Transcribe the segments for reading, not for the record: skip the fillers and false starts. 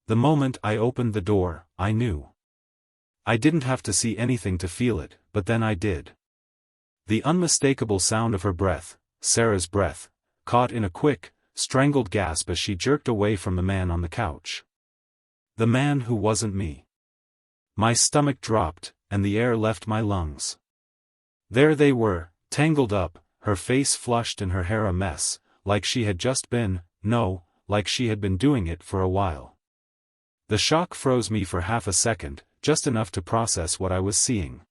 The moment I opened the door, I knew. I didn't have to see anything to feel it, but then I did. The unmistakable sound of her breath, Sarah's breath, caught in a quick, strangled gasp as she jerked away from the man on the couch. The man who wasn't me. My stomach dropped, and the air left my lungs. There they were, tangled up, her face flushed and her hair a mess, like she had just been, like she had been doing it for a while. The shock froze me for half a second, just enough to process what I was seeing.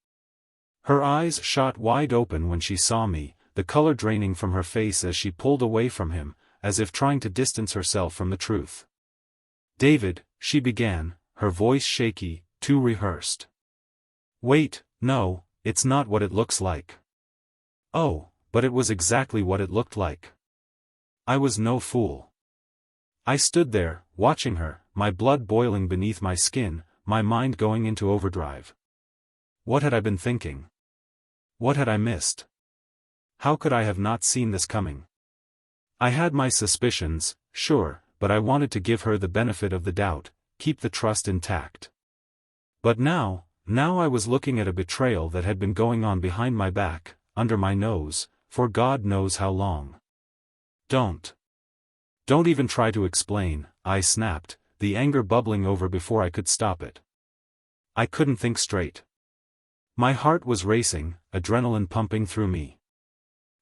Her eyes shot wide open when she saw me, the color draining from her face as she pulled away from him, as if trying to distance herself from the truth. "David," she began, her voice shaky, too rehearsed. "Wait, no, it's not what it looks like." Oh, but it was exactly what it looked like. I was no fool. I stood there, watching her, my blood boiling beneath my skin, my mind going into overdrive. What had I been thinking? What had I missed? How could I have not seen this coming? I had my suspicions, sure, but I wanted to give her the benefit of the doubt, keep the trust intact. But now I was looking at a betrayal that had been going on behind my back, under my nose, for God knows how long. Don't even try to explain," I snapped, the anger bubbling over before I could stop it. I couldn't think straight. My heart was racing, adrenaline pumping through me.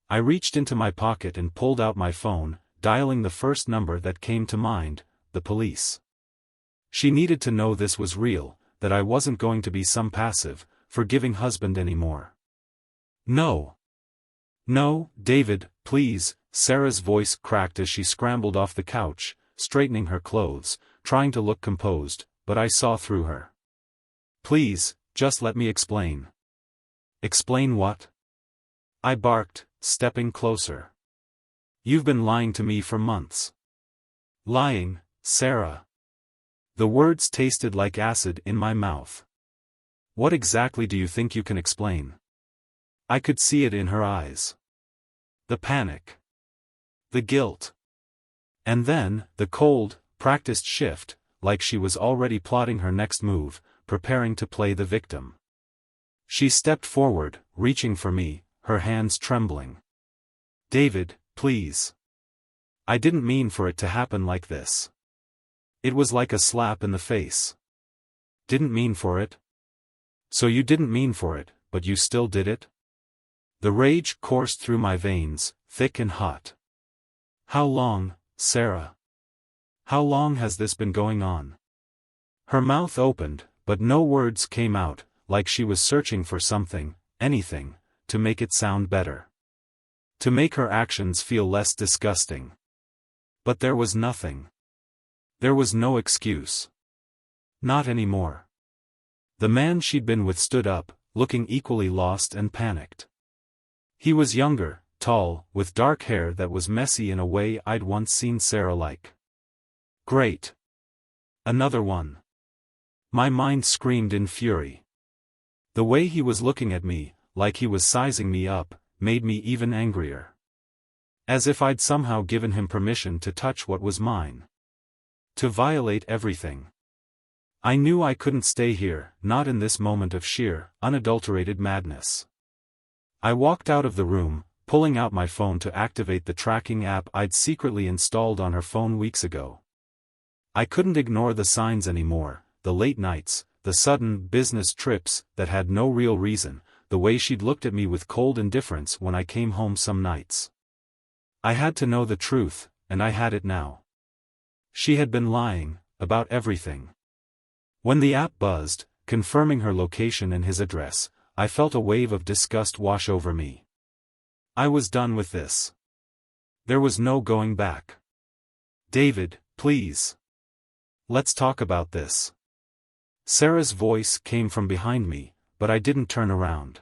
I reached into my pocket and pulled out my phone, dialing the first number that came to mind, the police. She needed to know this was real, that I wasn't going to be some passive, forgiving husband anymore. No, David, please," Sarah's voice cracked as she scrambled off the couch, straightening her clothes, trying to look composed, but I saw through her. "Please, just let me explain." "Explain what?" I barked, stepping closer. "You've been lying to me for months." "Lying, Sarah?" The words tasted like acid in my mouth. "What exactly do you think you can explain?" I could see it in her eyes. The panic. The guilt. And then, the cold, practiced shift, like she was already plotting her next move, preparing to play the victim. She stepped forward, reaching for me, her hands trembling. "David, please. I didn't mean for it to happen like this." It was like a slap in the face. "Didn't mean for it? So you didn't mean for it, but you still did it?" The rage coursed through my veins, thick and hot. "How long, Sarah? How long has this been going on?" Her mouth opened, but no words came out, like she was searching for something, anything, to make it sound better. To make her actions feel less disgusting. But there was nothing. There was no excuse. Not anymore. The man she'd been with stood up, looking equally lost and panicked. He was younger, tall, with dark hair that was messy in a way I'd once seen Sarah like. Great. Another one. My mind screamed in fury. The way he was looking at me, like he was sizing me up, made me even angrier. As if I'd somehow given him permission to touch what was mine. To violate everything. I knew I couldn't stay here, not in this moment of sheer, unadulterated madness. I walked out of the room, pulling out my phone to activate the tracking app I'd secretly installed on her phone weeks ago. I couldn't ignore the signs anymore, the late nights, the sudden business trips that had no real reason, the way she'd looked at me with cold indifference when I came home some nights. I had to know the truth, and I had it now. She had been lying, about everything. When the app buzzed, confirming her location and his address, I felt a wave of disgust wash over me. I was done with this. There was no going back. "David, please. Let's talk about this." Sarah's voice came from behind me, but I didn't turn around.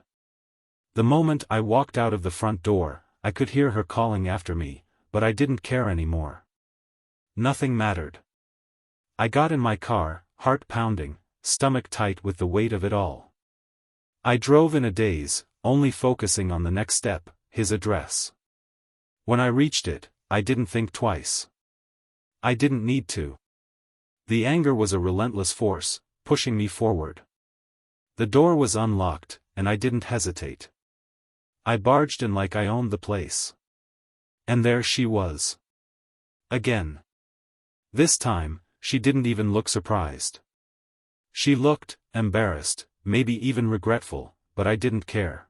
The moment I walked out of the front door, I could hear her calling after me, but I didn't care anymore. Nothing mattered. I got in my car, heart pounding, stomach tight with the weight of it all. I drove in a daze, only focusing on the next step, his address. When I reached it, I didn't think twice. I didn't need to. The anger was a relentless force, pushing me forward. The door was unlocked, and I didn't hesitate. I barged in like I owned the place. And there she was. Again. This time, she didn't even look surprised. She looked embarrassed, maybe even regretful, but I didn't care.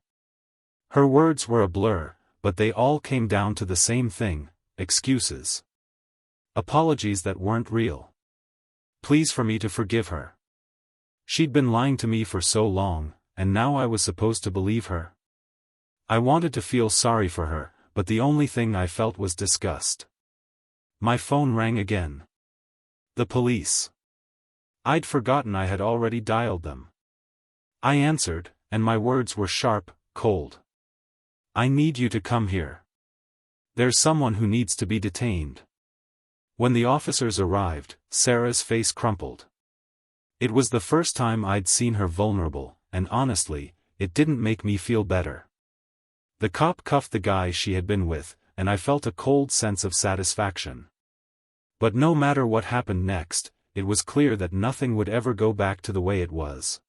Her words were a blur, but they all came down to the same thing: excuses. Apologies that weren't real. Pleas for me to forgive her. She'd been lying to me for so long, and now I was supposed to believe her? I wanted to feel sorry for her, but the only thing I felt was disgust. My phone rang again. The police. I'd forgotten I had already dialed them. I answered, and my words were sharp, cold. I need you to come here. There's someone who needs to be detained. When the officers arrived, Sarah's face crumpled. It was the first time I'd seen her vulnerable, and honestly, it didn't make me feel better. The cop cuffed the guy she had been with, and I felt a cold sense of satisfaction. But no matter what happened next, it was clear that nothing would ever go back to the way it was.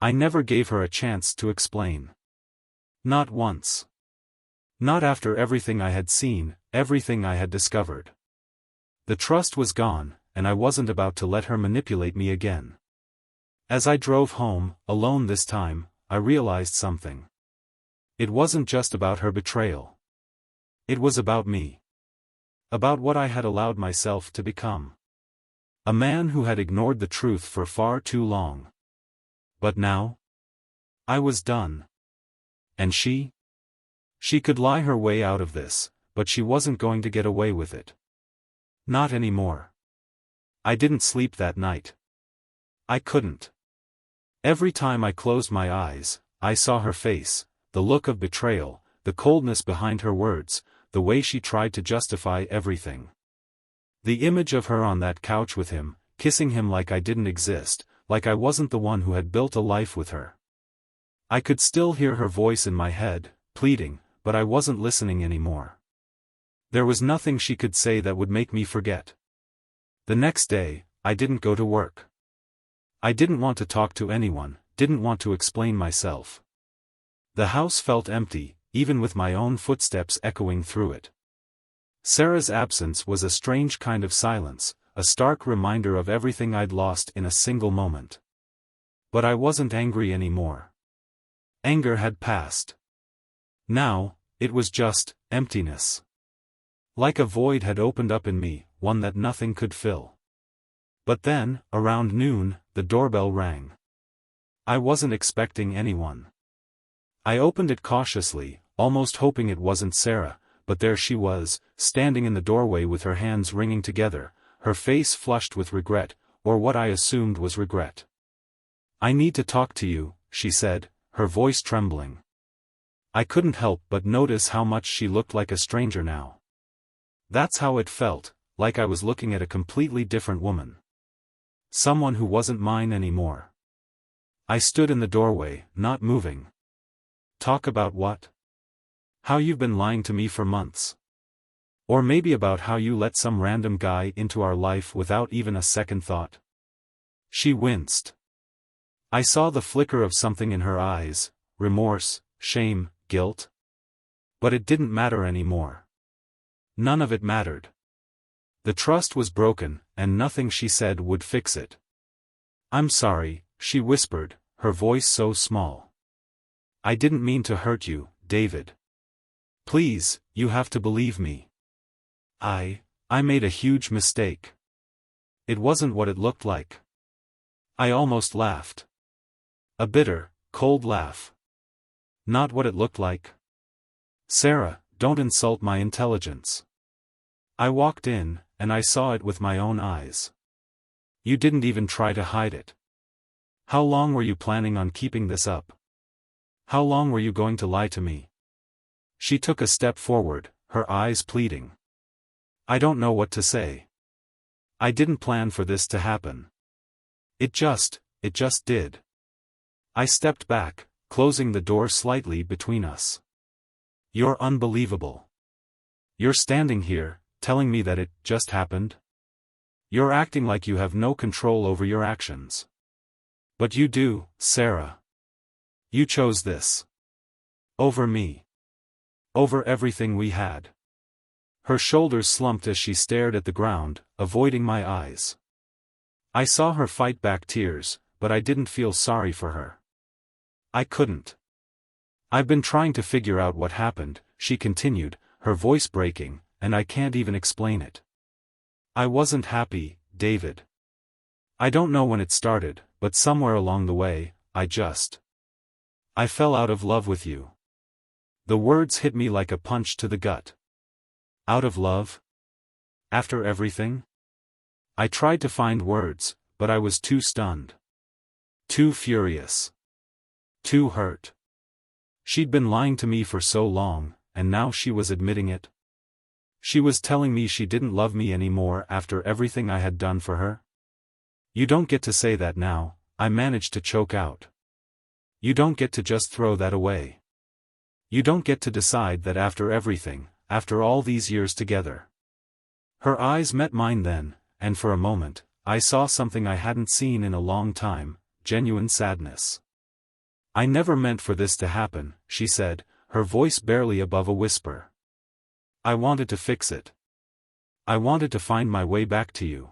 I never gave her a chance to explain. Not once. Not after everything I had seen, everything I had discovered. The trust was gone, and I wasn't about to let her manipulate me again. As I drove home, alone this time, I realized something. It wasn't just about her betrayal. It was about me. About what I had allowed myself to become. A man who had ignored the truth for far too long. But now? I was done. And she? She could lie her way out of this, but she wasn't going to get away with it. Not anymore. I didn't sleep that night. I couldn't. Every time I closed my eyes, I saw her face, the look of betrayal, the coldness behind her words, the way she tried to justify everything. The image of her on that couch with him, kissing him like I didn't exist, like I wasn't the one who had built a life with her. I could still hear her voice in my head, pleading, but I wasn't listening anymore. There was nothing she could say that would make me forget. The next day, I didn't go to work. I didn't want to talk to anyone, didn't want to explain myself. The house felt empty, even with my own footsteps echoing through it. Sarah's absence was a strange kind of silence, a stark reminder of everything I'd lost in a single moment. But I wasn't angry anymore. Anger had passed. Now, it was just emptiness. Like a void had opened up in me, one that nothing could fill. But then, around noon, the doorbell rang. I wasn't expecting anyone. I opened it cautiously, almost hoping it wasn't Sarah, but there she was, standing in the doorway with her hands wringing together, her face flushed with regret, or what I assumed was regret. "I need to talk to you," she said, her voice trembling. I couldn't help but notice how much she looked like a stranger now. That's how it felt, like I was looking at a completely different woman. Someone who wasn't mine anymore. I stood in the doorway, not moving. "Talk about what? How you've been lying to me for months. Or maybe about how you let some random guy into our life without even a second thought." She winced. I saw the flicker of something in her eyes, remorse, shame, guilt. But it didn't matter anymore. None of it mattered. The trust was broken, and nothing she said would fix it. "I'm sorry," she whispered, her voice so small. "I didn't mean to hurt you, David. Please, you have to believe me. I made a huge mistake. It wasn't what it looked like." I almost laughed. A bitter, cold laugh. Not what it looked like. "Sarah, don't insult my intelligence." I walked in, and I saw it with my own eyes. "You didn't even try to hide it. How long were you planning on keeping this up? How long were you going to lie to me?" She took a step forward, her eyes pleading. I don't know what to say. I didn't plan for this to happen. It just did. I stepped back, closing the door slightly between us. "You're unbelievable. You're standing here, telling me that it just happened?" You're acting like you have no control over your actions. But you do, Sarah. You chose this. Over me. Over everything we had. Her shoulders slumped as she stared at the ground, avoiding my eyes. I saw her fight back tears, but I didn't feel sorry for her. I couldn't. I've been trying to figure out what happened, she continued, her voice breaking, and I can't even explain it. I wasn't happy, David. I don't know when it started, but somewhere along the way, I fell out of love with you. The words hit me like a punch to the gut. Out of love? After everything? I tried to find words, but I was too stunned. Too furious. Too hurt. She'd been lying to me for so long, and now she was admitting it. She was telling me she didn't love me anymore after everything I had done for her. You don't get to say that now, I managed to choke out. You don't get to just throw that away. You don't get to decide that after everything, after all these years together. Her eyes met mine then, and for a moment, I saw something I hadn't seen in a long time, genuine sadness. I never meant for this to happen, she said, her voice barely above a whisper. I wanted to fix it. I wanted to find my way back to you.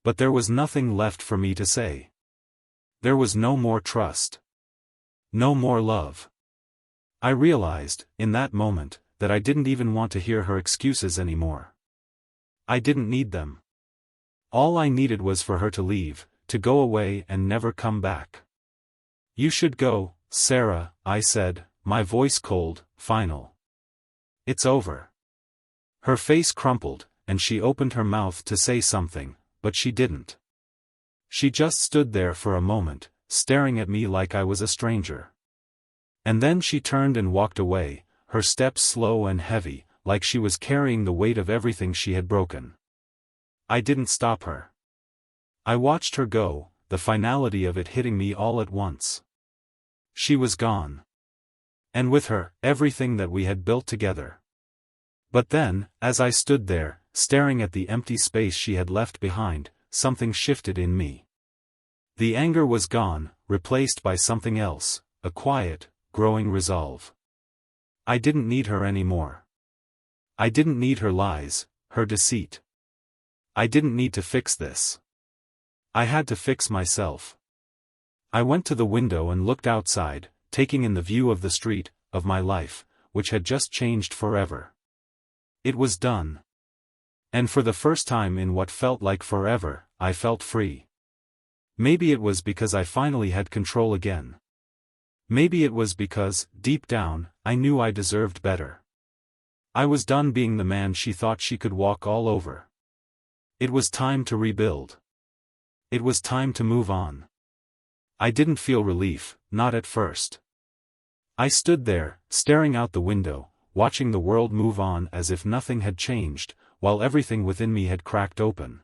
But there was nothing left for me to say. There was no more trust. No more love. I realized, in that moment, that I didn't even want to hear her excuses anymore. I didn't need them. All I needed was for her to leave, to go away and never come back. You should go, Sarah, I said, my voice cold, final. It's over. Her face crumpled, and she opened her mouth to say something, but she didn't. She just stood there for a moment, staring at me like I was a stranger. And then she turned and walked away, her steps slow and heavy, like she was carrying the weight of everything she had broken. I didn't stop her. I watched her go, the finality of it hitting me all at once. She was gone. And with her, everything that we had built together. But then, as I stood there, staring at the empty space she had left behind, something shifted in me. The anger was gone, replaced by something else, a quiet, growing resolve. I didn't need her anymore. I didn't need her lies, her deceit. I didn't need to fix this. I had to fix myself. I went to the window and looked outside, taking in the view of the street, of my life, which had just changed forever. It was done. And for the first time in what felt like forever, I felt free. Maybe it was because I finally had control again. Maybe it was because, deep down, I knew I deserved better. I was done being the man she thought she could walk all over. It was time to rebuild. It was time to move on. I didn't feel relief, not at first. I stood there, staring out the window, watching the world move on as if nothing had changed, while everything within me had cracked open.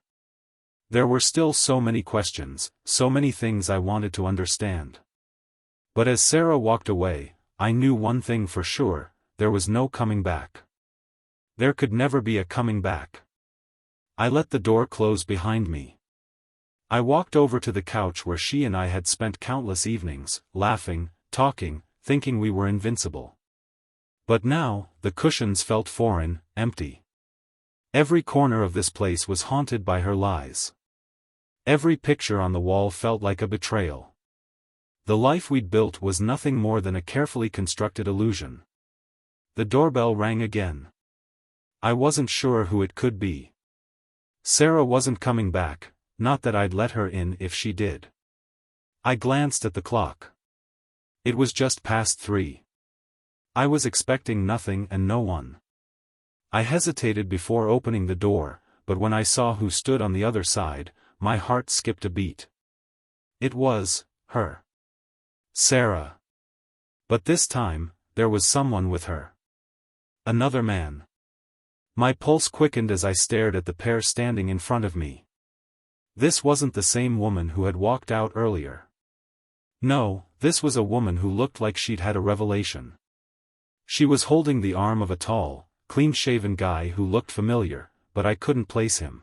There were still so many questions, so many things I wanted to understand. But as Sarah walked away, I knew one thing for sure, there was no coming back. There could never be a coming back. I let the door close behind me. I walked over to the couch where she and I had spent countless evenings, laughing, talking, thinking we were invincible. But now, the cushions felt foreign, empty. Every corner of this place was haunted by her lies. Every picture on the wall felt like a betrayal. The life we'd built was nothing more than a carefully constructed illusion. The doorbell rang again. I wasn't sure who it could be. Sarah wasn't coming back, not that I'd let her in if she did. I glanced at the clock. It was just past 3. I was expecting nothing and no one. I hesitated before opening the door, but when I saw who stood on the other side, my heart skipped a beat. It was her. Sarah. But this time, there was someone with her. Another man. My pulse quickened as I stared at the pair standing in front of me. This wasn't the same woman who had walked out earlier. No, this was a woman who looked like she'd had a revelation. She was holding the arm of a tall, clean-shaven guy who looked familiar, but I couldn't place him.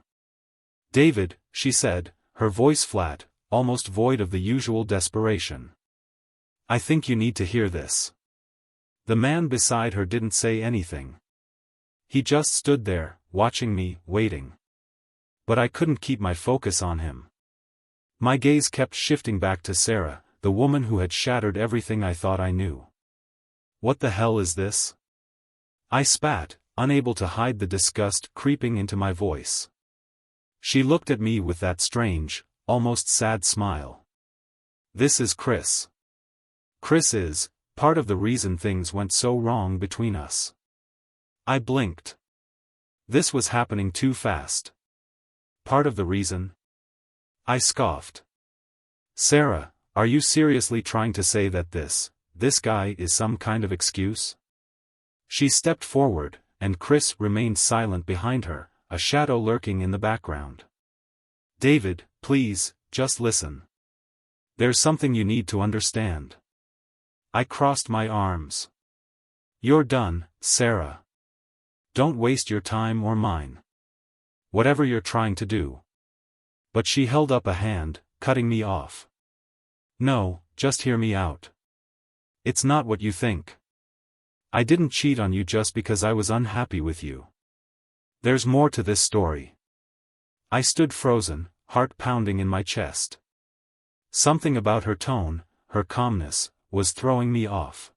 David, she said, her voice flat, almost void of the usual desperation. I think you need to hear this. The man beside her didn't say anything. He just stood there, watching me, waiting. But I couldn't keep my focus on him. My gaze kept shifting back to Sarah, the woman who had shattered everything I thought I knew. What the hell is this? I spat, unable to hide the disgust creeping into my voice. She looked at me with that strange, almost sad smile. This is Chris. Chris is part of the reason things went so wrong between us. I blinked. This was happening too fast. Part of the reason? I scoffed. Sarah, are you seriously trying to say that this guy is some kind of excuse? She stepped forward, and Chris remained silent behind her, a shadow lurking in the background. David, please, just listen. There's something you need to understand. I crossed my arms. You're done, Sarah. Don't waste your time or mine. Whatever you're trying to do. But she held up a hand, cutting me off. No, just hear me out. It's not what you think. I didn't cheat on you just because I was unhappy with you. There's more to this story. I stood frozen, heart pounding in my chest. Something about her tone, her calmness, was throwing me off.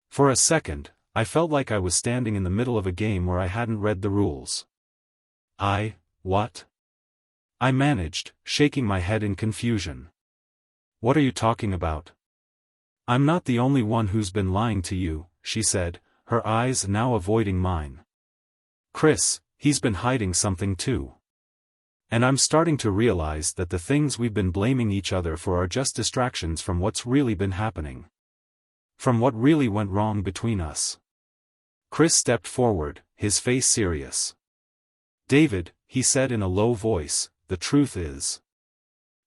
For a second, I felt like I was standing in the middle of a game where I hadn't read the rules. What? I managed, shaking my head in confusion. What are you talking about? I'm not the only one who's been lying to you, she said, her eyes now avoiding mine. Chris, he's been hiding something too. And I'm starting to realize that the things we've been blaming each other for are just distractions from what's really been happening. From what really went wrong between us. Chris stepped forward, his face serious. David, he said in a low voice, the truth is.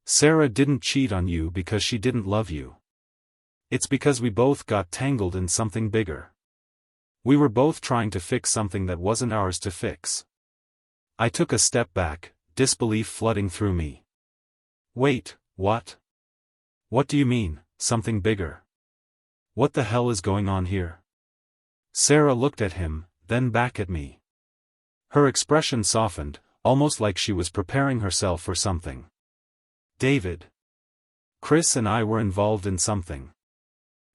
Sarah didn't cheat on you because she didn't love you. It's because we both got tangled in something bigger. We were both trying to fix something that wasn't ours to fix. I took a step back, disbelief flooding through me. Wait, what? What do you mean, something bigger? What the hell is going on here? Sarah looked at him, then back at me. Her expression softened, almost like she was preparing herself for something. David. Chris and I were involved in something.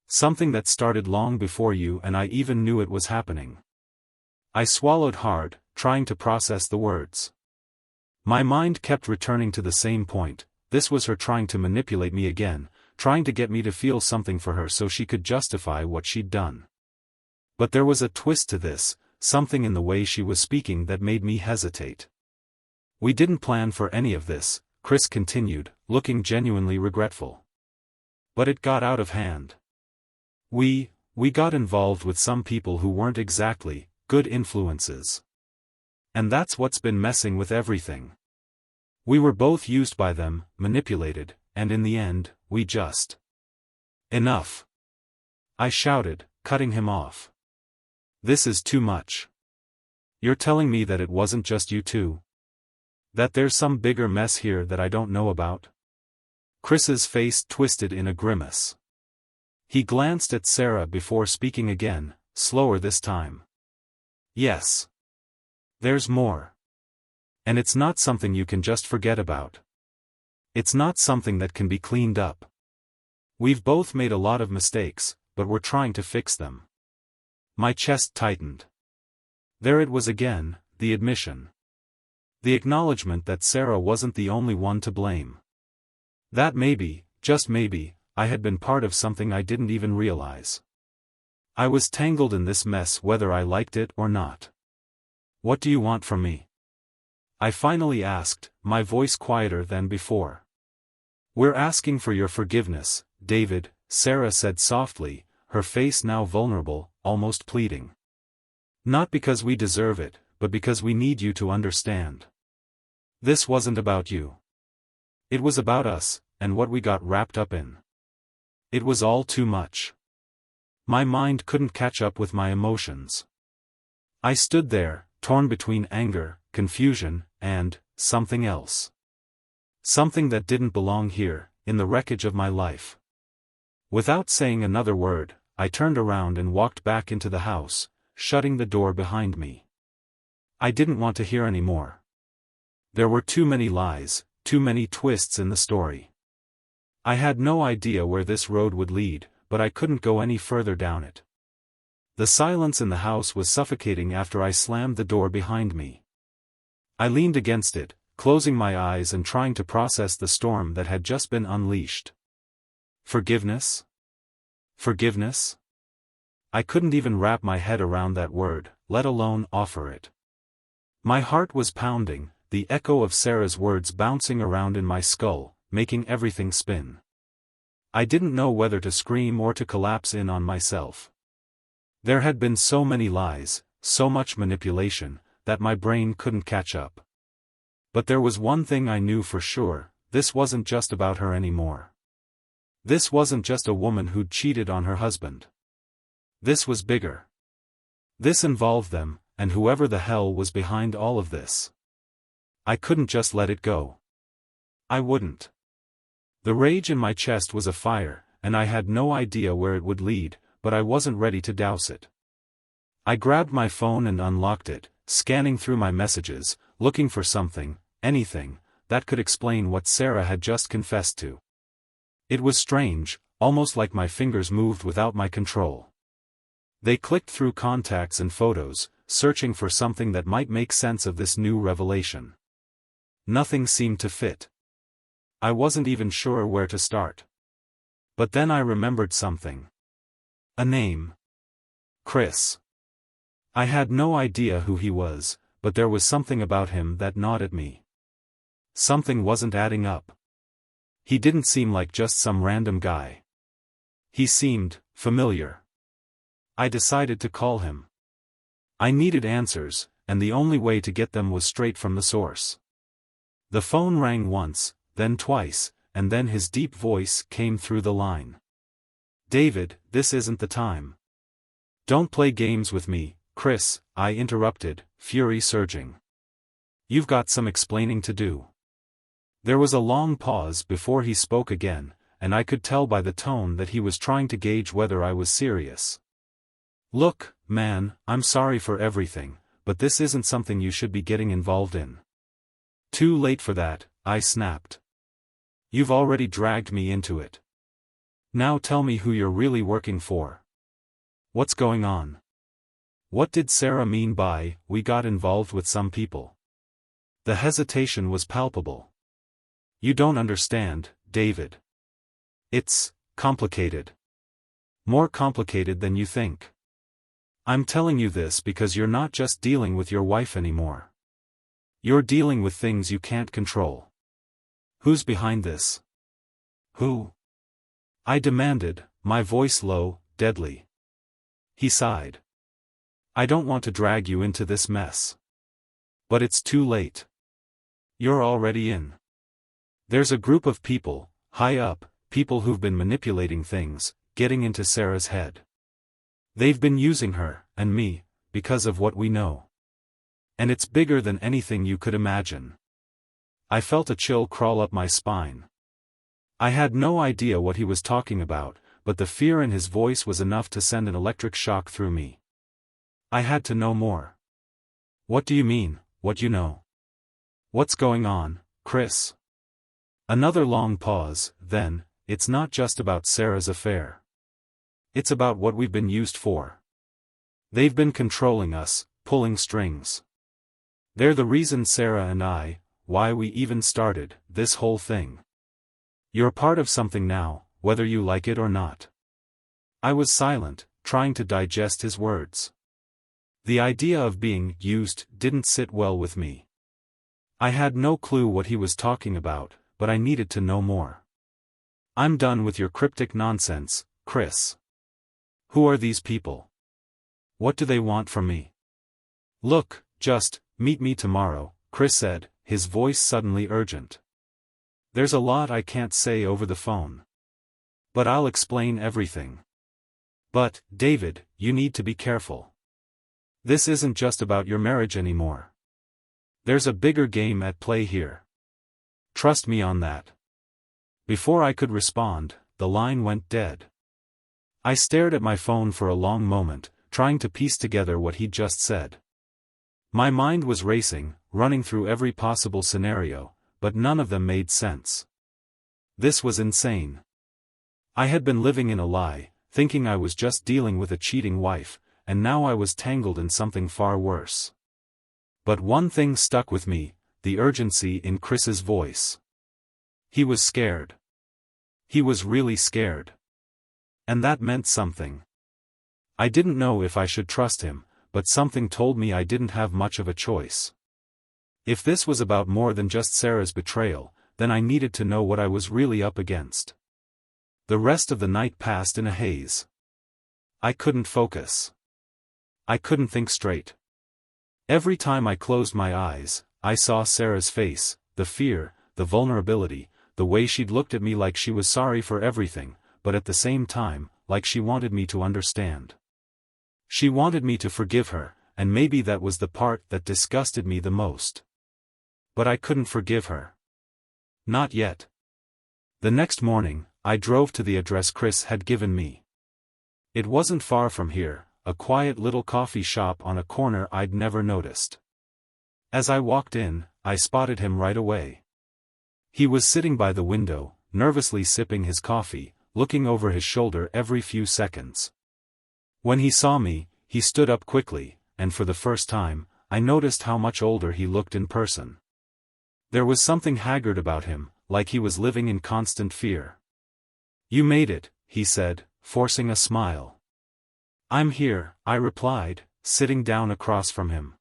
Something that started long before you and I even knew it was happening. I swallowed hard, trying to process the words. My mind kept returning to the same point. This was her trying to manipulate me again, trying to get me to feel something for her so she could justify what she'd done. But there was a twist to this, something in the way she was speaking that made me hesitate. We didn't plan for any of this, Chris continued, looking genuinely regretful. But it got out of hand. We got involved with some people who weren't exactly good influences. And that's what's been messing with everything. We were both used by them, manipulated, and in the end, we just... Enough! I shouted, cutting him off. This is too much. You're telling me that it wasn't just you two? That there's some bigger mess here that I don't know about? Chris's face twisted in a grimace. He glanced at Sarah before speaking again, slower this time. Yes. There's more. And it's not something you can just forget about. It's not something that can be cleaned up. We've both made a lot of mistakes, but we're trying to fix them. My chest tightened. There it was again, the admission. The acknowledgement that Sarah wasn't the only one to blame. That maybe, just maybe, I had been part of something I didn't even realize. I was tangled in this mess whether I liked it or not. What do you want from me? I finally asked, my voice quieter than before. We're asking for your forgiveness, David, Sarah said softly, her face now vulnerable, almost pleading. Not because we deserve it, but because we need you to understand. This wasn't about you. It was about us, and what we got wrapped up in. It was all too much. My mind couldn't catch up with my emotions. I stood there, torn between anger, confusion, and something else. Something that didn't belong here, in the wreckage of my life. Without saying another word, I turned around and walked back into the house, shutting the door behind me. I didn't want to hear any more. There were too many lies, too many twists in the story. I had no idea where this road would lead, but I couldn't go any further down it. The silence in the house was suffocating after I slammed the door behind me. I leaned against it, closing my eyes and trying to process the storm that had just been unleashed. Forgiveness? Forgiveness? I couldn't even wrap my head around that word, let alone offer it. My heart was pounding, the echo of Sarah's words bouncing around in my skull, making everything spin. I didn't know whether to scream or to collapse in on myself. There had been so many lies, so much manipulation, that my brain couldn't catch up. But there was one thing I knew for sure, this wasn't just about her anymore. This wasn't just a woman who'd cheated on her husband. This was bigger. This involved them, and whoever the hell was behind all of this. I couldn't just let it go. I wouldn't. The rage in my chest was afire, and I had no idea where it would lead, but I wasn't ready to douse it. I grabbed my phone and unlocked it, scanning through my messages, looking for something, anything, that could explain what Sarah had just confessed to. It was strange, almost like my fingers moved without my control. They clicked through contacts and photos, searching for something that might make sense of this new revelation. Nothing seemed to fit. I wasn't even sure where to start. But then I remembered something. A name. Chris. I had no idea who he was, but there was something about him that gnawed at me. Something wasn't adding up. He didn't seem like just some random guy. He seemed familiar. I decided to call him. I needed answers, and the only way to get them was straight from the source. The phone rang once, then twice, and then his deep voice came through the line. "David, this isn't the time. Don't play games with me, Chris," I interrupted, fury surging. "You've got some explaining to do." There was a long pause before he spoke again, and I could tell by the tone that he was trying to gauge whether I was serious. "Look, man, I'm sorry for everything, but this isn't something you should be getting involved in." "Too late for that," I snapped. "You've already dragged me into it. Now tell me who you're really working for. What's going on? What did Sarah mean by, 'we got involved with some people'?" The hesitation was palpable. "You don't understand, David. It's complicated. More complicated than you think. I'm telling you this because you're not just dealing with your wife anymore. You're dealing with things you can't control." "Who's behind this? Who?" I demanded, my voice low, deadly. He sighed. "I don't want to drag you into this mess. But it's too late. You're already in. There's a group of people, high up, people who've been manipulating things, getting into Sarah's head. They've been using her, and me, because of what we know. And it's bigger than anything you could imagine." I felt a chill crawl up my spine. I had no idea what he was talking about, but the fear in his voice was enough to send an electric shock through me. I had to know more. "What do you mean, what you know? What's going on, Chris?" Another long pause, then, "It's not just about Sarah's affair. It's about what we've been used for. They've been controlling us, pulling strings. They're the reason Sarah and I, why we even started this whole thing. You're part of something now, whether you like it or not." I was silent, trying to digest his words. The idea of being used didn't sit well with me. I had no clue what he was talking about, but I needed to know more. "I'm done with your cryptic nonsense, Chris. Who are these people? What do they want from me?" "Look, just meet me tomorrow," Chris said, his voice suddenly urgent. "There's a lot I can't say over the phone. But I'll explain everything. But, David, you need to be careful. This isn't just about your marriage anymore. There's a bigger game at play here. Trust me on that. Before I could respond, the line went dead. I stared at my phone for a long moment, trying to piece together what he'd just said. My mind was racing, running through every possible scenario, but none of them made sense. This was insane. I had been living in a lie, thinking I was just dealing with a cheating wife, and now I was tangled in something far worse. But one thing stuck with me, the urgency in Chris's voice. He was scared. He was really scared. And that meant something. I didn't know if I should trust him, but something told me I didn't have much of a choice. If this was about more than just Sarah's betrayal, then I needed to know what I was really up against. The rest of the night passed in a haze. I couldn't focus. I couldn't think straight. Every time I closed my eyes, I saw Sarah's face, the fear, the vulnerability, the way she'd looked at me like she was sorry for everything, but at the same time, like she wanted me to understand. She wanted me to forgive her, and maybe that was the part that disgusted me the most. But I couldn't forgive her. Not yet. The next morning, I drove to the address Chris had given me. It wasn't far from here, a quiet little coffee shop on a corner I'd never noticed. As I walked in, I spotted him right away. He was sitting by the window, nervously sipping his coffee, looking over his shoulder every few seconds. When he saw me, he stood up quickly, and for the first time, I noticed how much older he looked in person. There was something haggard about him, like he was living in constant fear. "You made it," he said, forcing a smile. "I'm here," I replied, sitting down across from him.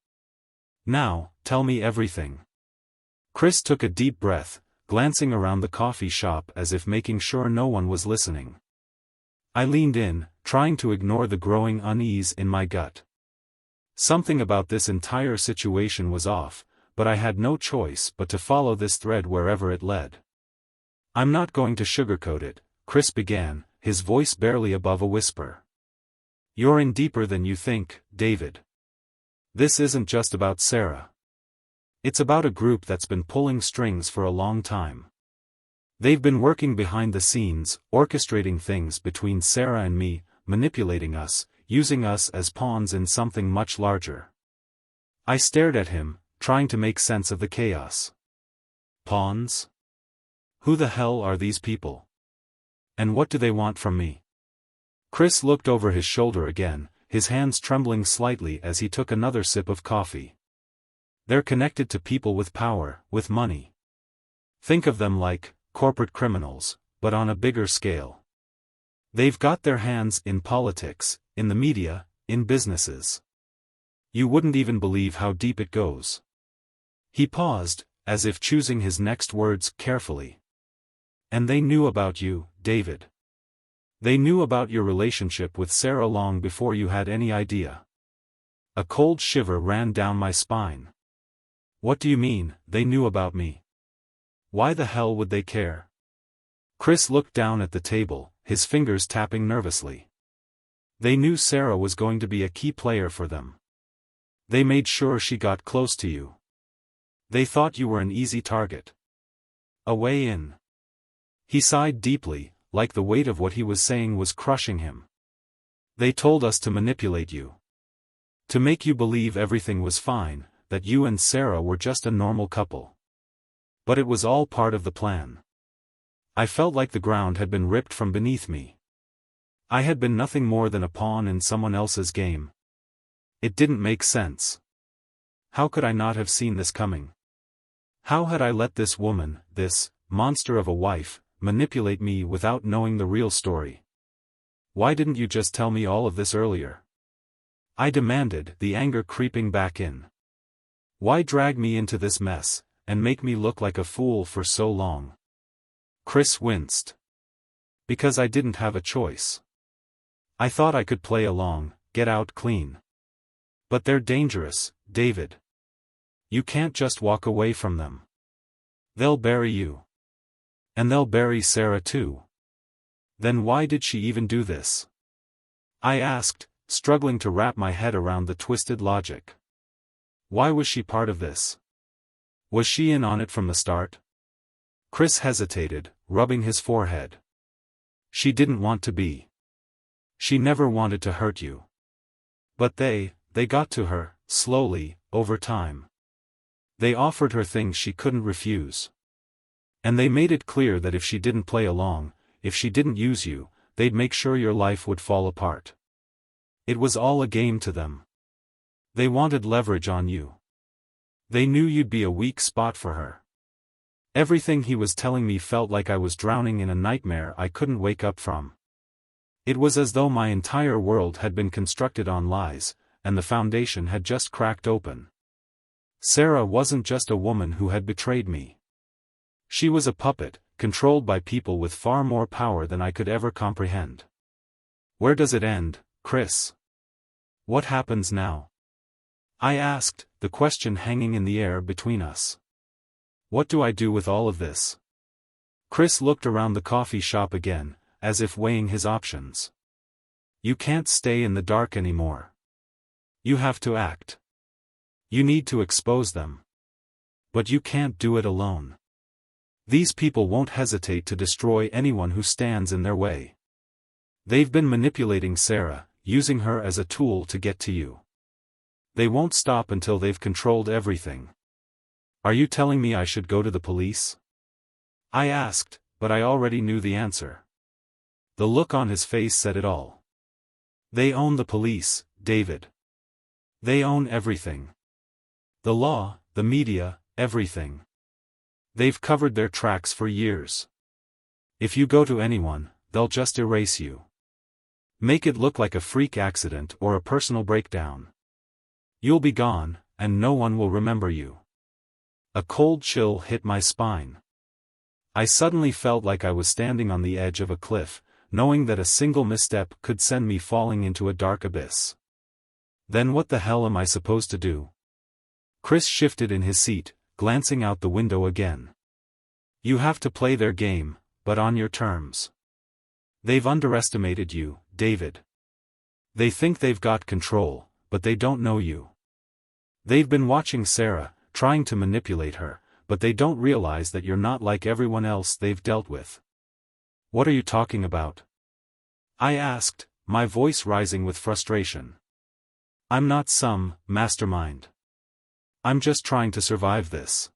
"Now, tell me everything." Chris took a deep breath, glancing around the coffee shop as if making sure no one was listening. I leaned in, trying to ignore the growing unease in my gut. Something about this entire situation was off, but I had no choice but to follow this thread wherever it led. "I'm not going to sugarcoat it," Chris began, his voice barely above a whisper. "You're in deeper than you think, David. This isn't just about Sarah. It's about a group that's been pulling strings for a long time. They've been working behind the scenes, orchestrating things between Sarah and me, manipulating us, using us as pawns in something much larger." I stared at him, trying to make sense of the chaos. Pawns? Who the hell are these people? And what do they want from me? Chris looked over his shoulder again, his hands trembling slightly as he took another sip of coffee. "They're connected to people with power, with money. Think of them like corporate criminals, but on a bigger scale. They've got their hands in politics, in the media, in businesses. You wouldn't even believe how deep it goes." He paused, as if choosing his next words carefully. "And they knew about you, David. They knew about your relationship with Sarah long before you had any idea." A cold shiver ran down my spine. "What do you mean, they knew about me? Why the hell would they care?" Chris looked down at the table, his fingers tapping nervously. "They knew Sarah was going to be a key player for them. They made sure she got close to you. They thought you were an easy target. A way in." He sighed deeply, like the weight of what he was saying was crushing him. "They told us to manipulate you. To make you believe everything was fine, that you and Sarah were just a normal couple. But it was all part of the plan." I felt like the ground had been ripped from beneath me. I had been nothing more than a pawn in someone else's game. It didn't make sense. How could I not have seen this coming? How had I let this woman, this monster of a wife, manipulate me without knowing the real story? Why didn't you just tell me all of this earlier? I demanded, the anger creeping back in. Why drag me into this mess, and make me look like a fool for so long? Chris winced. Because I didn't have a choice. I thought I could play along, get out clean. But they're dangerous, David. You can't just walk away from them. They'll bury you. And they'll bury Sarah too. Then why did she even do this? I asked, struggling to wrap my head around the twisted logic. Why was she part of this? Was she in on it from the start? Chris hesitated, rubbing his forehead. She didn't want to be. She never wanted to hurt you. But they got to her, slowly, over time. They offered her things she couldn't refuse. And they made it clear that if she didn't play along, if she didn't use you, they'd make sure your life would fall apart. It was all a game to them. They wanted leverage on you. They knew you'd be a weak spot for her. Everything he was telling me felt like I was drowning in a nightmare I couldn't wake up from. It was as though my entire world had been constructed on lies, and the foundation had just cracked open. Sarah wasn't just a woman who had betrayed me. She was a puppet, controlled by people with far more power than I could ever comprehend. Where does it end, Chris? What happens now? I asked, the question hanging in the air between us. What do I do with all of this? Chris looked around the coffee shop again, as if weighing his options. You can't stay in the dark anymore. You have to act. You need to expose them. But you can't do it alone. These people won't hesitate to destroy anyone who stands in their way. They've been manipulating Sarah, using her as a tool to get to you. They won't stop until they've controlled everything. Are you telling me I should go to the police? I asked, but I already knew the answer. The look on his face said it all. They own the police, David. They own everything. The law, the media, everything. They've covered their tracks for years. If you go to anyone, they'll just erase you. Make it look like a freak accident or a personal breakdown. You'll be gone, and no one will remember you. A cold chill hit my spine. I suddenly felt like I was standing on the edge of a cliff, knowing that a single misstep could send me falling into a dark abyss. Then what the hell am I supposed to do? Chris shifted in his seat, glancing out the window again. You have to play their game, but on your terms. They've underestimated you, David. They think they've got control, but they don't know you. They've been watching Sarah, trying to manipulate her, but they don't realize that you're not like everyone else they've dealt with. What are you talking about? I asked, my voice rising with frustration. I'm not some mastermind. I'm just trying to survive this.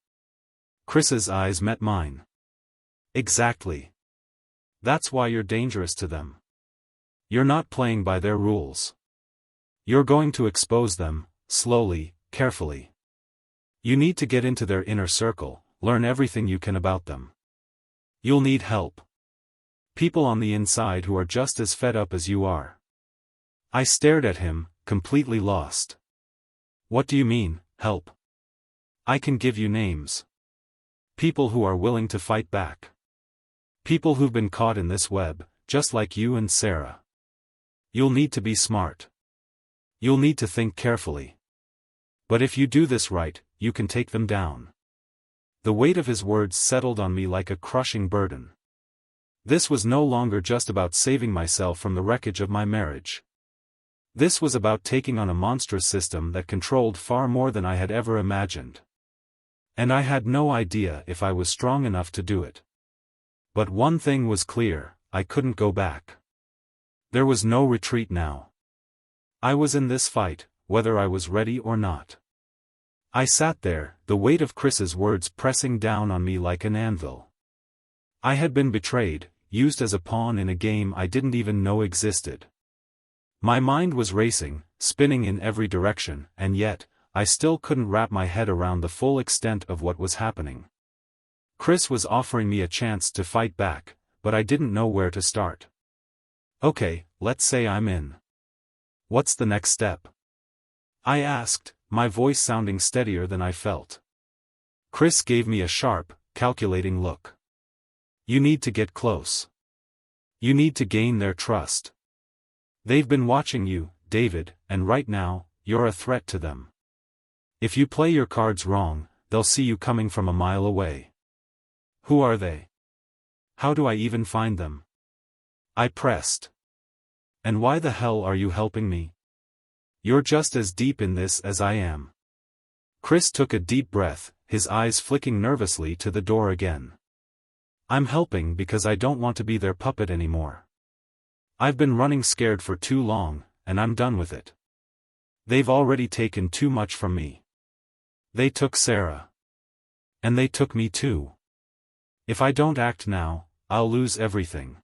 Chris's eyes met mine. Exactly. That's why you're dangerous to them. You're not playing by their rules. You're going to expose them, slowly, carefully. You need to get into their inner circle, learn everything you can about them. You'll need help. People on the inside who are just as fed up as you are. I stared at him, completely lost. What do you mean, help? I can give you names. People who are willing to fight back. People who've been caught in this web, just like you and Sarah. You'll need to be smart. You'll need to think carefully. But if you do this right, you can take them down. The weight of his words settled on me like a crushing burden. This was no longer just about saving myself from the wreckage of my marriage. This was about taking on a monstrous system that controlled far more than I had ever imagined. And I had no idea if I was strong enough to do it. But one thing was clear, I couldn't go back. There was no retreat now. I was in this fight, whether I was ready or not. I sat there, the weight of Chris's words pressing down on me like an anvil. I had been betrayed, used as a pawn in a game I didn't even know existed. My mind was racing, spinning in every direction, and yet, I still couldn't wrap my head around the full extent of what was happening. Chris was offering me a chance to fight back, but I didn't know where to start. Okay, let's say I'm in. What's the next step? I asked, my voice sounding steadier than I felt. Chris gave me a sharp, calculating look. You need to get close. You need to gain their trust. They've been watching you, David, and right now, you're a threat to them. If you play your cards wrong, they'll see you coming from a mile away. Who are they? How do I even find them? I pressed. And why the hell are you helping me? You're just as deep in this as I am. Chris took a deep breath, his eyes flicking nervously to the door again. I'm helping because I don't want to be their puppet anymore. I've been running scared for too long, and I'm done with it. They've already taken too much from me. They took Sarah. And they took me too. If I don't act now, I'll lose everything.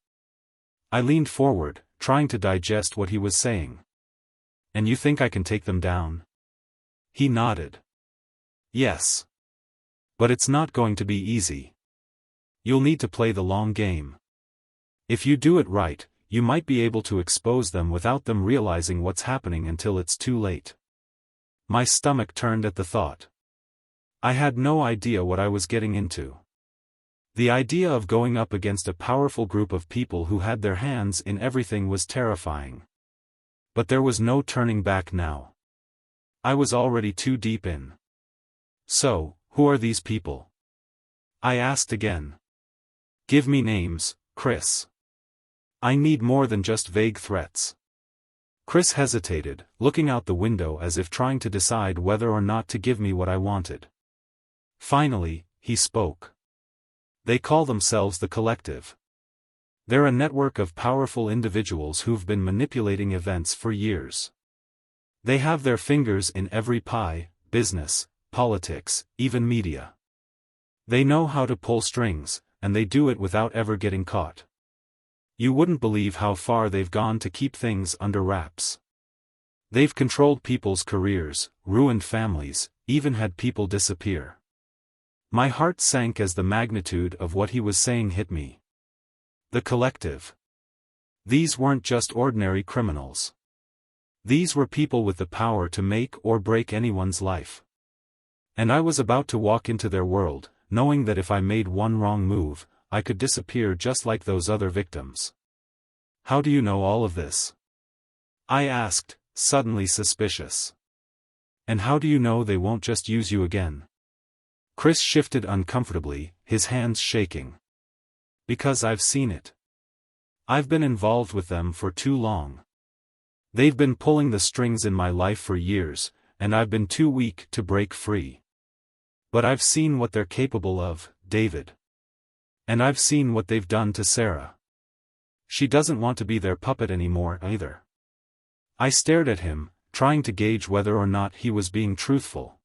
I leaned forward, trying to digest what he was saying. And you think I can take them down? He nodded. Yes. But it's not going to be easy. You'll need to play the long game. If you do it right, you might be able to expose them without them realizing what's happening until it's too late. My stomach turned at the thought. I had no idea what I was getting into. The idea of going up against a powerful group of people who had their hands in everything was terrifying. But there was no turning back now. I was already too deep in. So, who are these people? I asked again. Give me names, Chris. I need more than just vague threats. Chris hesitated, looking out the window as if trying to decide whether or not to give me what I wanted. Finally, he spoke. They call themselves the Collective. They're a network of powerful individuals who've been manipulating events for years. They have their fingers in every pie, business, politics, even media. They know how to pull strings, and they do it without ever getting caught. You wouldn't believe how far they've gone to keep things under wraps. They've controlled people's careers, ruined families, even had people disappear. My heart sank as the magnitude of what he was saying hit me. The Collective. These weren't just ordinary criminals. These were people with the power to make or break anyone's life. And I was about to walk into their world, knowing that if I made one wrong move, I could disappear just like those other victims. How do you know all of this? I asked, suddenly suspicious. And how do you know they won't just use you again? Chris shifted uncomfortably, his hands shaking. Because I've seen it. I've been involved with them for too long. They've been pulling the strings in my life for years, and I've been too weak to break free. But I've seen what they're capable of, David. And I've seen what they've done to Sarah. She doesn't want to be their puppet anymore either. I stared at him, trying to gauge whether or not he was being truthful.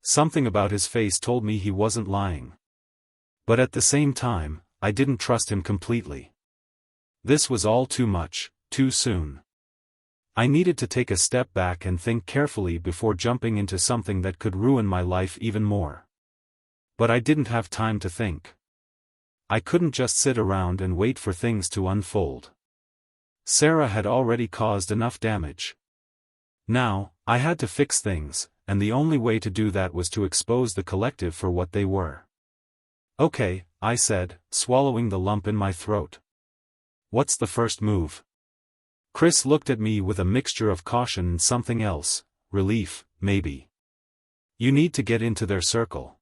Something about his face told me he wasn't lying. But at the same time, I didn't trust him completely. This was all too much, too soon. I needed to take a step back and think carefully before jumping into something that could ruin my life even more. But I didn't have time to think. I couldn't just sit around and wait for things to unfold. Sarah had already caused enough damage. Now, I had to fix things, and the only way to do that was to expose the Collective for what they were. Okay, I said, swallowing the lump in my throat. What's the first move? Chris looked at me with a mixture of caution and something else, relief, maybe. You need to get into their circle.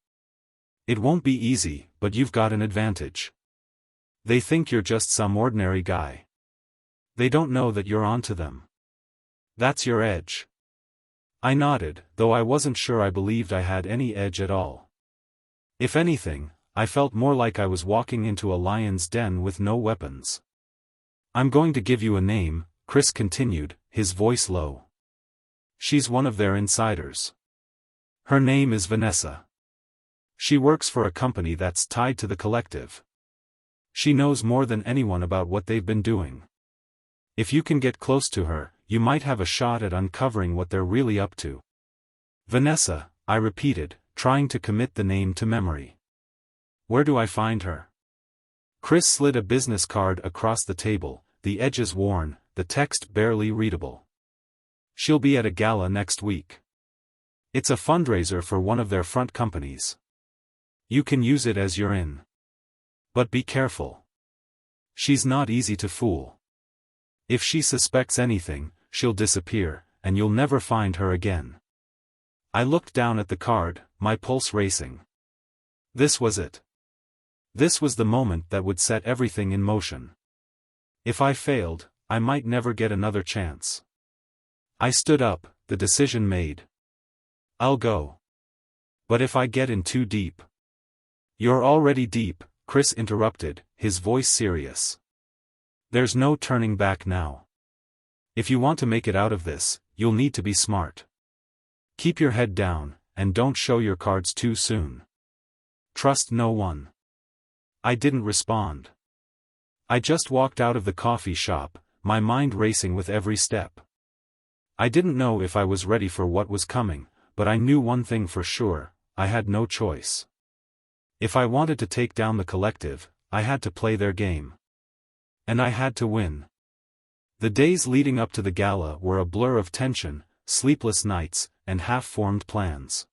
It won't be easy, but you've got an advantage. They think you're just some ordinary guy. They don't know that you're onto them. That's your edge. I nodded, though I wasn't sure I believed I had any edge at all. If anything, I felt more like I was walking into a lion's den with no weapons. I'm going to give you a name, Chris continued, his voice low. She's one of their insiders. Her name is Vanessa. She works for a company that's tied to the Collective. She knows more than anyone about what they've been doing. If you can get close to her, you might have a shot at uncovering what they're really up to. Vanessa, I repeated, trying to commit the name to memory. Where do I find her? Chris slid a business card across the table, the edges worn, the text barely readable. She'll be at a gala next week. It's a fundraiser for one of their front companies. You can use it as you're in. But be careful. She's not easy to fool. If she suspects anything, she'll disappear, and you'll never find her again. I looked down at the card, my pulse racing. This was it. This was the moment that would set everything in motion. If I failed, I might never get another chance. I stood up, the decision made. I'll go. But if I get in too deep? You're already deep, Chris interrupted, his voice serious. There's no turning back now. If you want to make it out of this, you'll need to be smart. Keep your head down, and don't show your cards too soon. Trust no one. I didn't respond. I just walked out of the coffee shop, my mind racing with every step. I didn't know if I was ready for what was coming, but I knew one thing for sure, I had no choice. If I wanted to take down the collective, I had to play their game. And I had to win. The days leading up to the gala were a blur of tension, sleepless nights, and half-formed plans.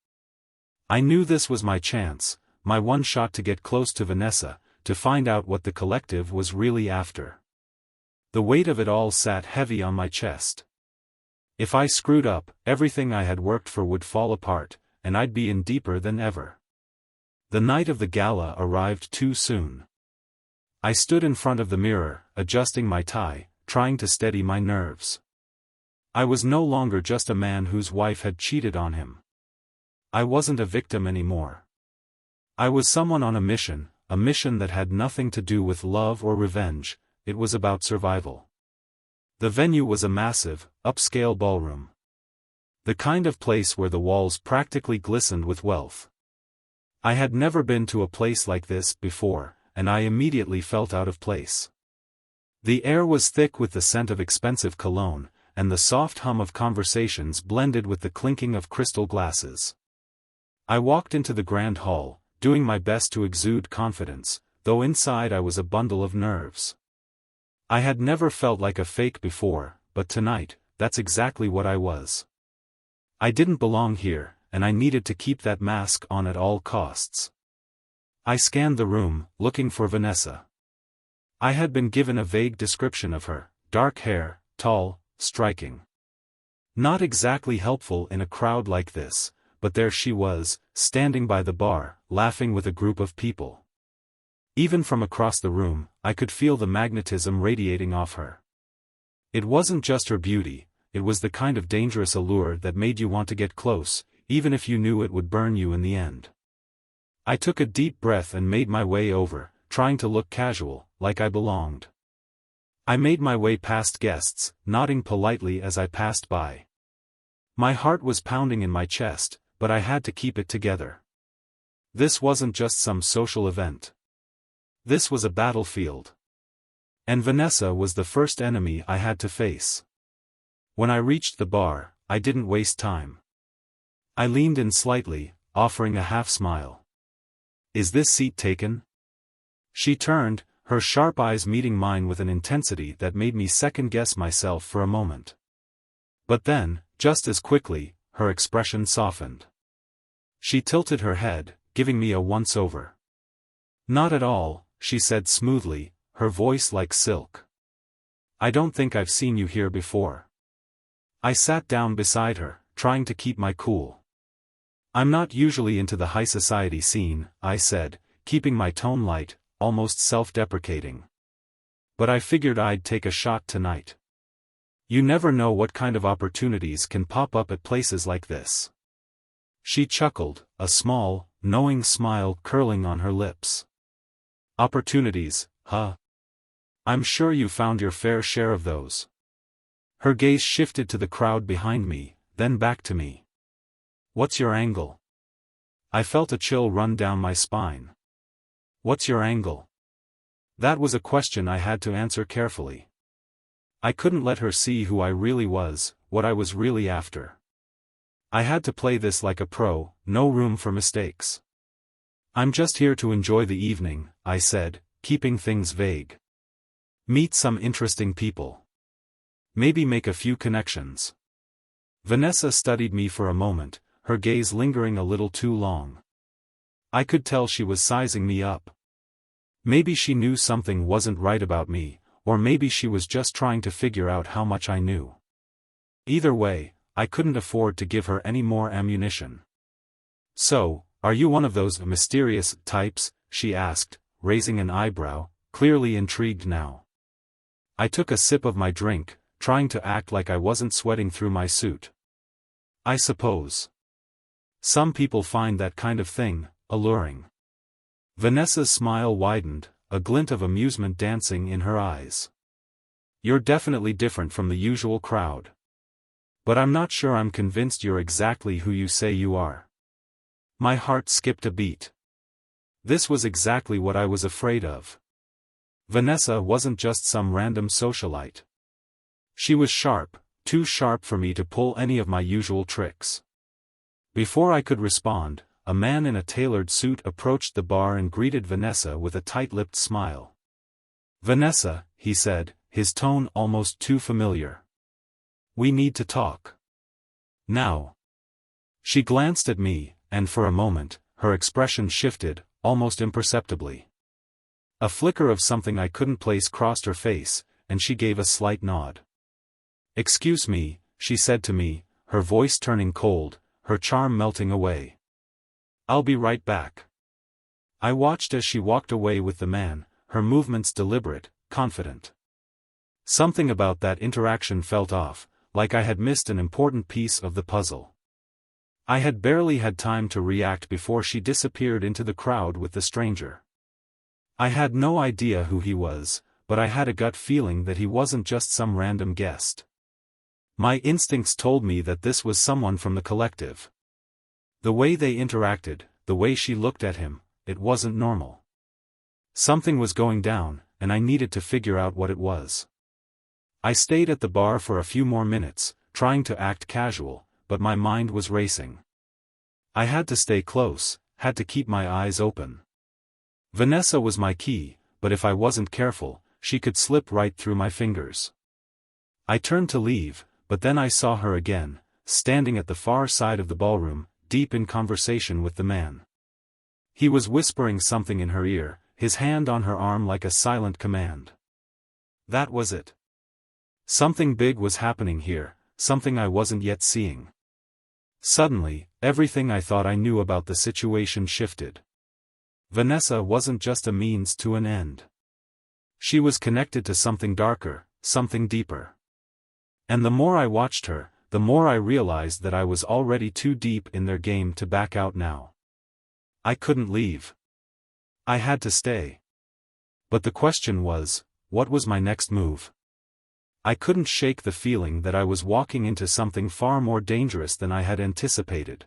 I knew this was my chance, my one shot to get close to Vanessa, to find out what the collective was really after. The weight of it all sat heavy on my chest. If I screwed up, everything I had worked for would fall apart, and I'd be in deeper than ever. The night of the gala arrived too soon. I stood in front of the mirror, adjusting my tie, trying to steady my nerves. I was no longer just a man whose wife had cheated on him. I wasn't a victim anymore. I was someone on a mission that had nothing to do with love or revenge, it was about survival. The venue was a massive, upscale ballroom. The kind of place where the walls practically glistened with wealth. I had never been to a place like this before, and I immediately felt out of place. The air was thick with the scent of expensive cologne, and the soft hum of conversations blended with the clinking of crystal glasses. I walked into the grand hall, doing my best to exude confidence, though inside I was a bundle of nerves. I had never felt like a fake before, but tonight, that's exactly what I was. I didn't belong here, and I needed to keep that mask on at all costs. I scanned the room, looking for Vanessa. I had been given a vague description of her: dark hair, tall, striking. Not exactly helpful in a crowd like this, but there she was, standing by the bar, laughing with a group of people. Even from across the room, I could feel the magnetism radiating off her. It wasn't just her beauty, it was the kind of dangerous allure that made you want to get close, even if you knew it would burn you in the end. I took a deep breath and made my way over, trying to look casual, like I belonged. I made my way past guests, nodding politely as I passed by. My heart was pounding in my chest, but I had to keep it together. This wasn't just some social event. This was a battlefield. And Vanessa was the first enemy I had to face. When I reached the bar, I didn't waste time. I leaned in slightly, offering a half-smile. "Is this seat taken?" She turned, her sharp eyes meeting mine with an intensity that made me second-guess myself for a moment. But then, just as quickly, her expression softened. She tilted her head, giving me a once-over. "Not at all," she said smoothly, her voice like silk. "I don't think I've seen you here before." I sat down beside her, trying to keep my cool. "I'm not usually into the high society scene," I said, keeping my tone light, almost self-deprecating. "But I figured I'd take a shot tonight. You never know what kind of opportunities can pop up at places like this." She chuckled, a small, knowing smile curling on her lips. "Opportunities, huh? I'm sure you found your fair share of those." Her gaze shifted to the crowd behind me, then back to me. "What's your angle?" I felt a chill run down my spine. "What's your angle?" That was a question I had to answer carefully. I couldn't let her see who I really was, what I was really after. I had to play this like a pro, no room for mistakes. "I'm just here to enjoy the evening," I said, keeping things vague. "Meet some interesting people. Maybe make a few connections." Vanessa studied me for a moment, her gaze lingering a little too long. I could tell she was sizing me up. Maybe she knew something wasn't right about me, or maybe she was just trying to figure out how much I knew. Either way, I couldn't afford to give her any more ammunition. "So, are you one of those mysterious types?" she asked, raising an eyebrow, clearly intrigued now. I took a sip of my drink, trying to act like I wasn't sweating through my suit. "I suppose. Some people find that kind of thing alluring. Vanessa's smile widened, a glint of amusement dancing in her eyes. You're definitely different from the usual crowd. But I'm not sure I'm convinced you're exactly who you say you are. My heart skipped a beat. This was exactly what I was afraid of. Vanessa wasn't just some random socialite. She was sharp, too sharp for me to pull any of my usual tricks. Before I could respond, a man in a tailored suit approached the bar and greeted Vanessa with a tight-lipped smile. "Vanessa," he said, his tone almost too familiar. "We need to talk. Now." She glanced at me, and for a moment, her expression shifted, almost imperceptibly. A flicker of something I couldn't place crossed her face, and she gave a slight nod. "Excuse me," she said to me, her voice turning cold, her charm melting away. "I'll be right back." I watched as she walked away with the man, her movements deliberate, confident. Something about that interaction felt off, like I had missed an important piece of the puzzle. I had barely had time to react before she disappeared into the crowd with the stranger. I had no idea who he was, but I had a gut feeling that he wasn't just some random guest. My instincts told me that this was someone from the collective. The way they interacted, the way she looked at him, it wasn't normal. Something was going down, and I needed to figure out what it was. I stayed at the bar for a few more minutes, trying to act casual, but my mind was racing. I had to stay close, had to keep my eyes open. Vanessa was my key, but if I wasn't careful, she could slip right through my fingers. I turned to leave, but then I saw her again, standing at the far side of the ballroom, deep in conversation with the man. He was whispering something in her ear, his hand on her arm like a silent command. That was it. Something big was happening here, something I wasn't yet seeing. Suddenly, everything I thought I knew about the situation shifted. Vanessa wasn't just a means to an end. She was connected to something darker, something deeper. And the more I watched her, the more I realized that I was already too deep in their game to back out now. I couldn't leave. I had to stay. But the question was, what was my next move? I couldn't shake the feeling that I was walking into something far more dangerous than I had anticipated.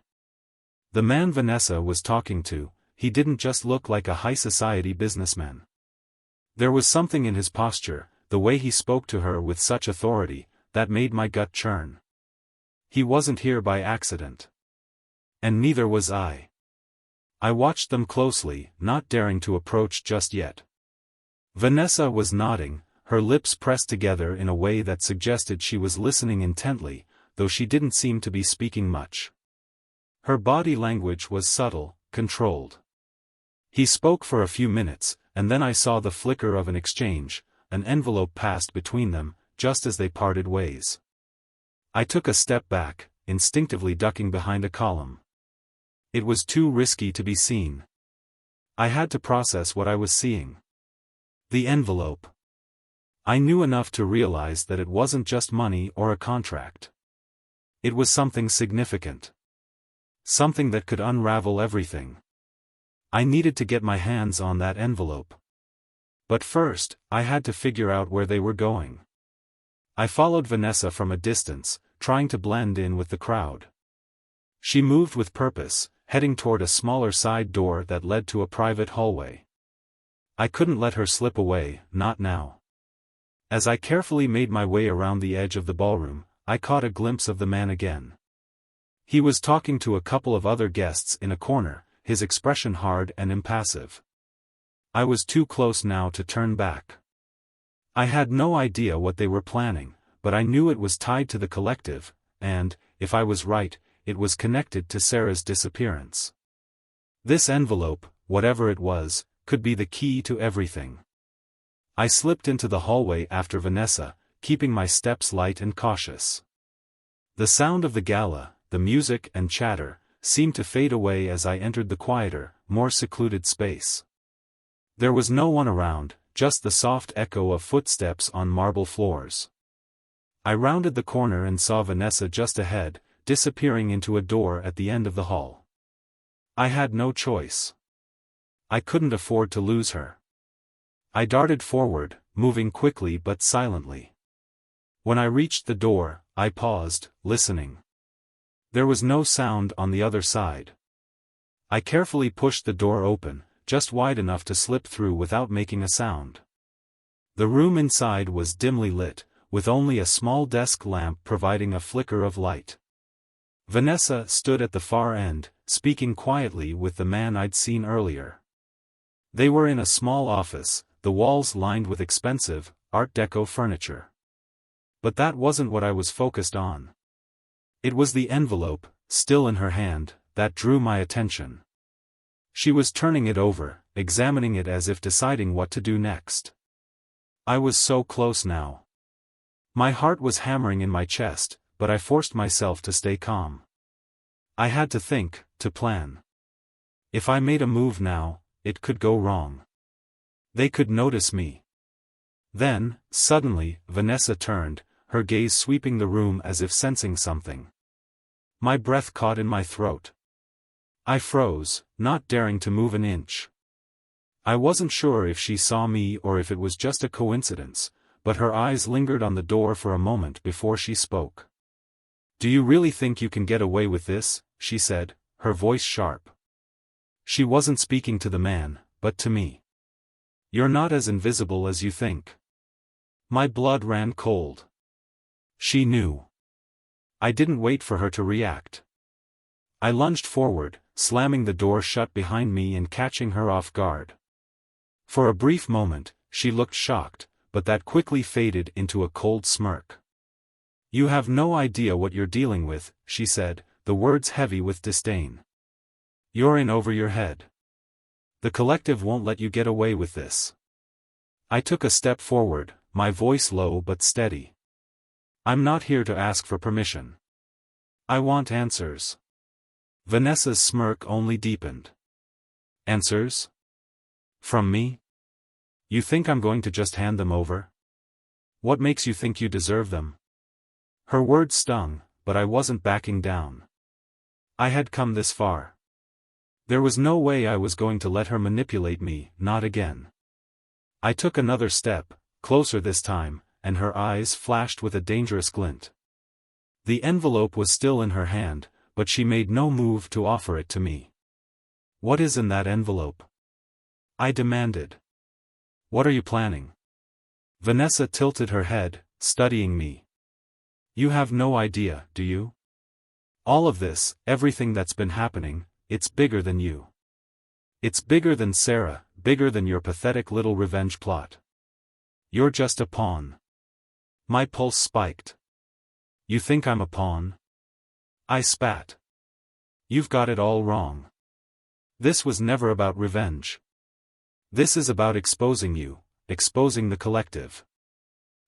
The man Vanessa was talking to, he didn't just look like a high society businessman. There was something in his posture, the way he spoke to her with such authority, that made my gut churn. He wasn't here by accident. And neither was I. I watched them closely, not daring to approach just yet. Vanessa was nodding, her lips pressed together in a way that suggested she was listening intently, though she didn't seem to be speaking much. Her body language was subtle, controlled. He spoke for a few minutes, and then I saw the flicker of an exchange, an envelope passed between them, just as they parted ways. I took a step back, instinctively ducking behind a column. It was too risky to be seen. I had to process what I was seeing. The envelope. I knew enough to realize that it wasn't just money or a contract. It was something significant. Something that could unravel everything. I needed to get my hands on that envelope. But first, I had to figure out where they were going. I followed Vanessa from a distance, trying to blend in with the crowd. She moved with purpose, heading toward a smaller side door that led to a private hallway. I couldn't let her slip away, not now. As I carefully made my way around the edge of the ballroom, I caught a glimpse of the man again. He was talking to a couple of other guests in a corner, his expression hard and impassive. I was too close now to turn back. I had no idea what they were planning, but I knew it was tied to the collective, and, if I was right, it was connected to Sarah's disappearance. This envelope, whatever it was, could be the key to everything. I slipped into the hallway after Vanessa, keeping my steps light and cautious. The sound of the gala, the music and chatter, seemed to fade away as I entered the quieter, more secluded space. There was no one around, just the soft echo of footsteps on marble floors. I rounded the corner and saw Vanessa just ahead, disappearing into a door at the end of the hall. I had no choice. I couldn't afford to lose her. I darted forward, moving quickly but silently. When I reached the door, I paused, listening. There was no sound on the other side. I carefully pushed the door open, just wide enough to slip through without making a sound. The room inside was dimly lit, with only a small desk lamp providing a flicker of light. Vanessa stood at the far end, speaking quietly with the man I'd seen earlier. They were in a small office, the walls lined with expensive, Art Deco furniture. But that wasn't what I was focused on. It was the envelope, still in her hand, that drew my attention. She was turning it over, examining it as if deciding what to do next. I was so close now. My heart was hammering in my chest, but I forced myself to stay calm. I had to think, to plan. If I made a move now, it could go wrong. They could notice me. Then, suddenly, Vanessa turned, her gaze sweeping the room as if sensing something. My breath caught in my throat. I froze, not daring to move an inch. I wasn't sure if she saw me or if it was just a coincidence, but her eyes lingered on the door for a moment before she spoke. "Do you really think you can get away with this?" she said, her voice sharp. She wasn't speaking to the man, but to me. "You're not as invisible as you think." My blood ran cold. She knew. I didn't wait for her to react. I lunged forward, slamming the door shut behind me and catching her off guard. For a brief moment, she looked shocked, but that quickly faded into a cold smirk. "You have no idea what you're dealing with," she said, the words heavy with disdain. "You're in over your head. The collective won't let you get away with this." I took a step forward, my voice low but steady. "I'm not here to ask for permission. I want answers." Vanessa's smirk only deepened. "Answers? From me? You think I'm going to just hand them over? What makes you think you deserve them?" Her words stung, but I wasn't backing down. I had come this far. There was no way I was going to let her manipulate me, not again. I took another step, closer this time, and her eyes flashed with a dangerous glint. The envelope was still in her hand, but she made no move to offer it to me. "What is in that envelope?" I demanded. "What are you planning?" Vanessa tilted her head, studying me. "You have no idea, do you? All of this, everything that's been happening, it's bigger than you. It's bigger than Sarah, bigger than your pathetic little revenge plot. You're just a pawn." My pulse spiked. "You think I'm a pawn?" I spat. "You've got it all wrong. This was never about revenge. This is about exposing you, exposing the collective."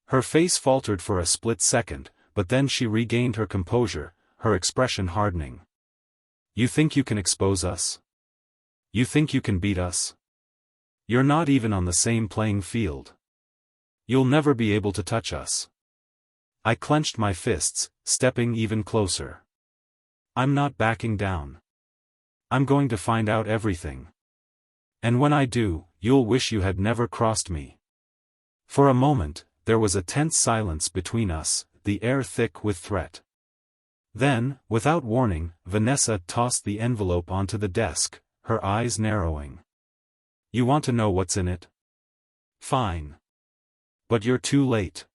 Her face faltered for a split second, but then she regained her composure, her expression hardening. "You think you can expose us? You think you can beat us? You're not even on the same playing field. You'll never be able to touch us." I clenched my fists, stepping even closer. "I'm not backing down. I'm going to find out everything. And when I do, you'll wish you had never crossed me." For a moment, there was a tense silence between us, the air thick with threat. Then, without warning, Vanessa tossed the envelope onto the desk, her eyes narrowing. "You want to know what's in it? Fine. But you're too late.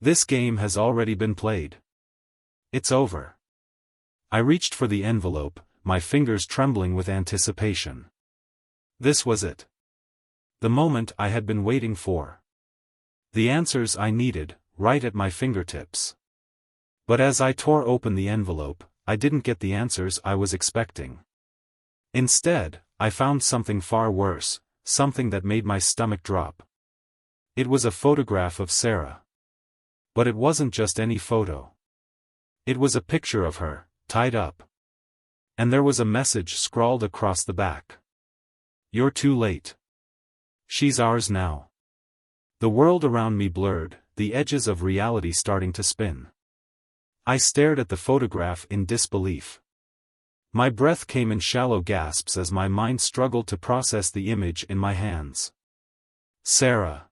This game has already been played. It's over." I reached for the envelope, my fingers trembling with anticipation. This was it. The moment I had been waiting for. The answers I needed, right at my fingertips. But as I tore open the envelope, I didn't get the answers I was expecting. Instead, I found something far worse, something that made my stomach drop. It was a photograph of Sarah. But it wasn't just any photo. It was a picture of her, tied up. And there was a message scrawled across the back. "You're too late. She's ours now." The world around me blurred, the edges of reality starting to spin. I stared at the photograph in disbelief. My breath came in shallow gasps as my mind struggled to process the image in my hands. Sarah.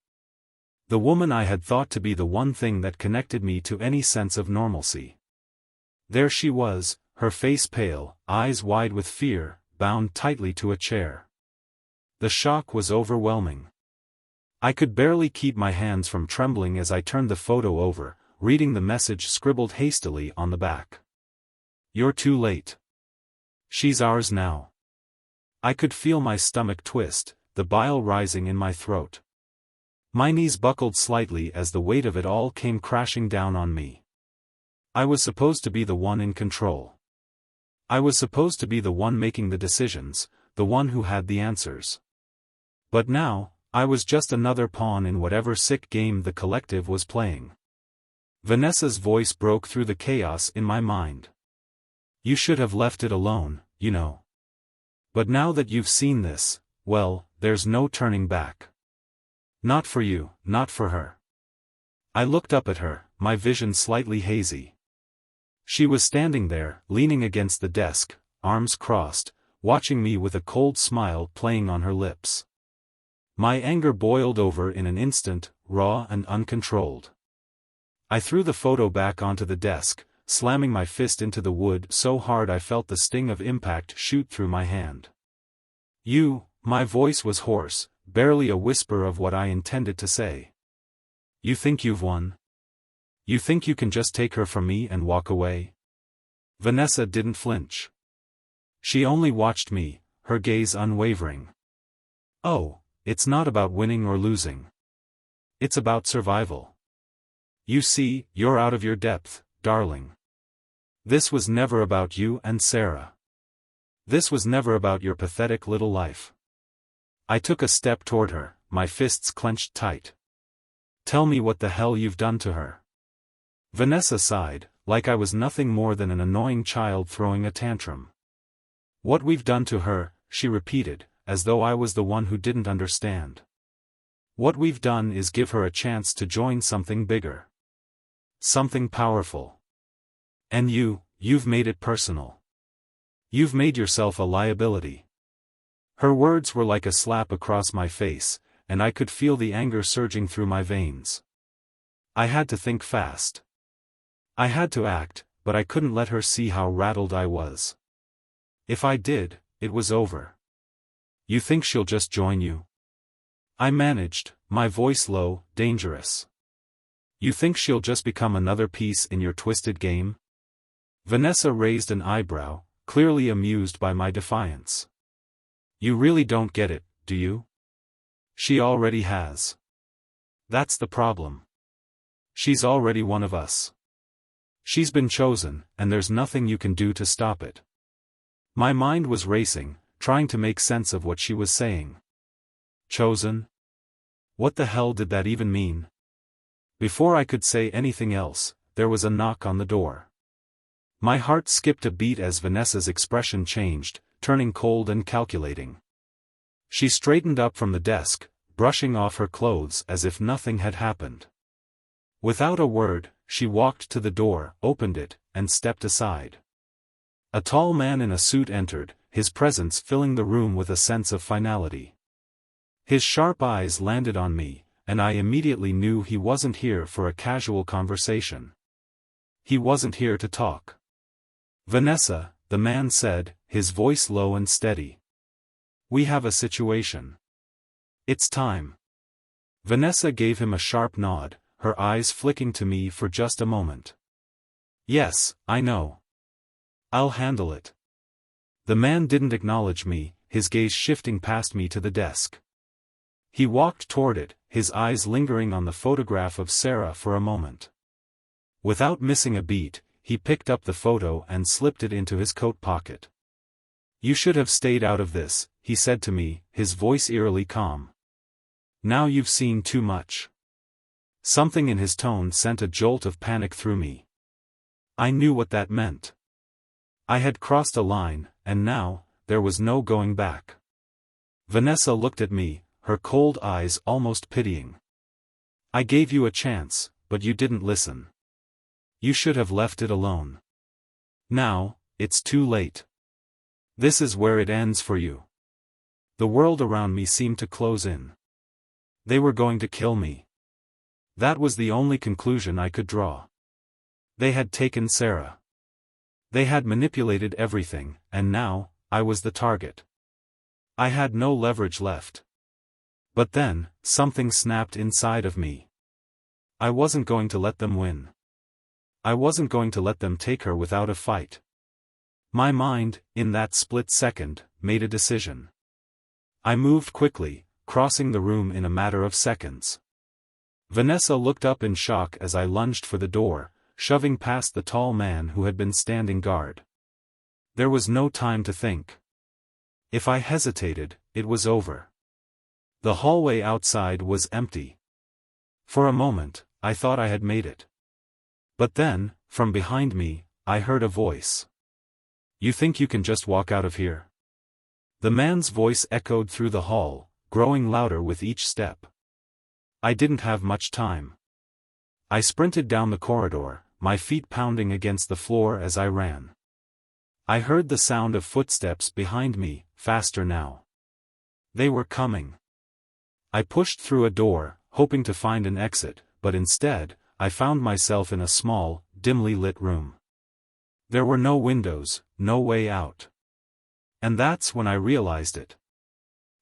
The woman I had thought to be the one thing that connected me to any sense of normalcy. There she was, her face pale, eyes wide with fear, bound tightly to a chair. The shock was overwhelming. I could barely keep my hands from trembling as I turned the photo over, reading the message scribbled hastily on the back. "You're too late. She's ours now." I could feel my stomach twist, the bile rising in my throat. My knees buckled slightly as the weight of it all came crashing down on me. I was supposed to be the one in control. I was supposed to be the one making the decisions, the one who had the answers. But now, I was just another pawn in whatever sick game the collective was playing. Vanessa's voice broke through the chaos in my mind. "You should have left it alone, you know. But now that you've seen this, well, there's no turning back. Not for you, not for her." I looked up at her, my vision slightly hazy. She was standing there, leaning against the desk, arms crossed, watching me with a cold smile playing on her lips. My anger boiled over in an instant, raw and uncontrolled. I threw the photo back onto the desk, slamming my fist into the wood so hard I felt the sting of impact shoot through my hand. My voice was hoarse, barely a whisper of what I intended to say. "You think you've won? You think you can just take her from me and walk away?" Vanessa didn't flinch. She only watched me, her gaze unwavering. "Oh, it's not about winning or losing. It's about survival. You see, you're out of your depth, darling. This was never about you and Sarah. This was never about your pathetic little life." I took a step toward her, my fists clenched tight. "Tell me what the hell you've done to her." Vanessa sighed, like I was nothing more than an annoying child throwing a tantrum. "What we've done to her," she repeated, as though I was the one who didn't understand. "What we've done is give her a chance to join something bigger. Something powerful. And you've made it personal. You've made yourself a liability." Her words were like a slap across my face, and I could feel the anger surging through my veins. I had to think fast. I had to act, but I couldn't let her see how rattled I was. If I did, it was over. "You think she'll just join you?" I managed, my voice low, dangerous. "You think she'll just become another piece in your twisted game?" Vanessa raised an eyebrow, clearly amused by my defiance. "You really don't get it, do you? She already has. That's the problem. She's already one of us. She's been chosen, and there's nothing you can do to stop it." My mind was racing, trying to make sense of what she was saying. Chosen? What the hell did that even mean? Before I could say anything else, there was a knock on the door. My heart skipped a beat as Vanessa's expression changed, turning cold and calculating. She straightened up from the desk, brushing off her clothes as if nothing had happened. Without a word, she walked to the door, opened it, and stepped aside. A tall man in a suit entered, his presence filling the room with a sense of finality. His sharp eyes landed on me, and I immediately knew he wasn't here for a casual conversation. He wasn't here to talk. "Vanessa," the man said, his voice low and steady. "We have a situation. It's time." Vanessa gave him a sharp nod, her eyes flicking to me for just a moment. "Yes, I know. I'll handle it." The man didn't acknowledge me, his gaze shifting past me to the desk. He walked toward it, his eyes lingering on the photograph of Sarah for a moment. Without missing a beat, he picked up the photo and slipped it into his coat pocket. "You should have stayed out of this," he said to me, his voice eerily calm. "Now you've seen too much." Something in his tone sent a jolt of panic through me. I knew what that meant. I had crossed a line, and now, there was no going back. Vanessa looked at me, her cold eyes almost pitying. "I gave you a chance, but you didn't listen. You should have left it alone. Now, it's too late." This is where it ends for you. The world around me seemed to close in. They were going to kill me. That was the only conclusion I could draw. They had taken Sarah. They had manipulated everything, and now, I was the target. I had no leverage left. But then, something snapped inside of me. I wasn't going to let them win. I wasn't going to let them take her without a fight. My mind, in that split second, made a decision. I moved quickly, crossing the room in a matter of seconds. Vanessa looked up in shock as I lunged for the door, shoving past the tall man who had been standing guard. There was no time to think. If I hesitated, it was over. The hallway outside was empty. For a moment, I thought I had made it. But then, from behind me, I heard a voice. "You think you can just walk out of here?" The man's voice echoed through the hall, growing louder with each step. I didn't have much time. I sprinted down the corridor, my feet pounding against the floor as I ran. I heard the sound of footsteps behind me, faster now. They were coming. I pushed through a door, hoping to find an exit, but instead, I found myself in a small, dimly lit room. There were no windows, no way out. And that's when I realized it.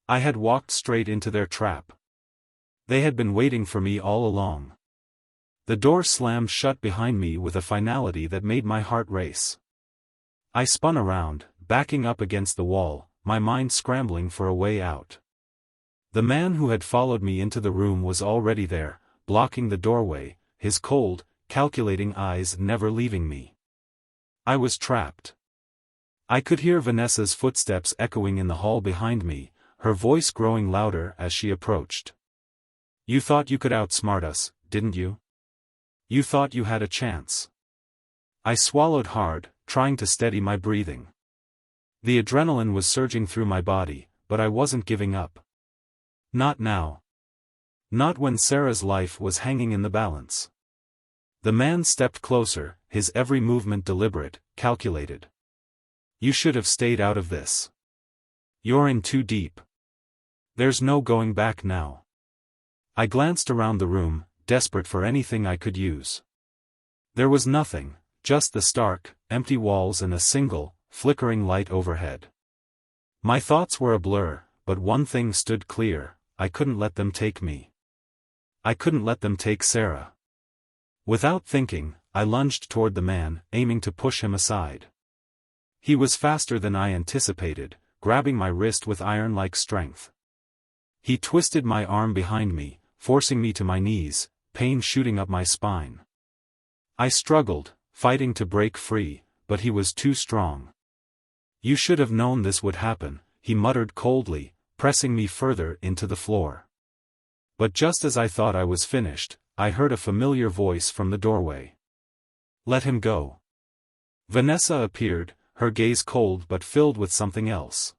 I had walked straight into their trap. They had been waiting for me all along. The door slammed shut behind me with a finality that made my heart race. I spun around, backing up against the wall, my mind scrambling for a way out. The man who had followed me into the room was already there, blocking the doorway, his cold, calculating eyes never leaving me. I was trapped. I could hear Vanessa's footsteps echoing in the hall behind me, her voice growing louder as she approached. "You thought you could outsmart us, didn't you? You thought you had a chance." I swallowed hard, trying to steady my breathing. The adrenaline was surging through my body, but I wasn't giving up. Not now. Not when Sarah's life was hanging in the balance. The man stepped closer, his every movement deliberate, calculated. "You should have stayed out of this. You're in too deep. There's no going back now." I glanced around the room, desperate for anything I could use. There was nothing, just the stark, empty walls and a single, flickering light overhead. My thoughts were a blur, but one thing stood clear: I couldn't let them take me. I couldn't let them take Sarah. Without thinking, I lunged toward the man, aiming to push him aside. He was faster than I anticipated, grabbing my wrist with iron-like strength. He twisted my arm behind me, forcing me to my knees, pain shooting up my spine. I struggled, fighting to break free, but he was too strong. "You should have known this would happen," he muttered coldly, pressing me further into the floor. But just as I thought I was finished, I heard a familiar voice from the doorway. "Let him go." Vanessa appeared, her gaze cold but filled with something else.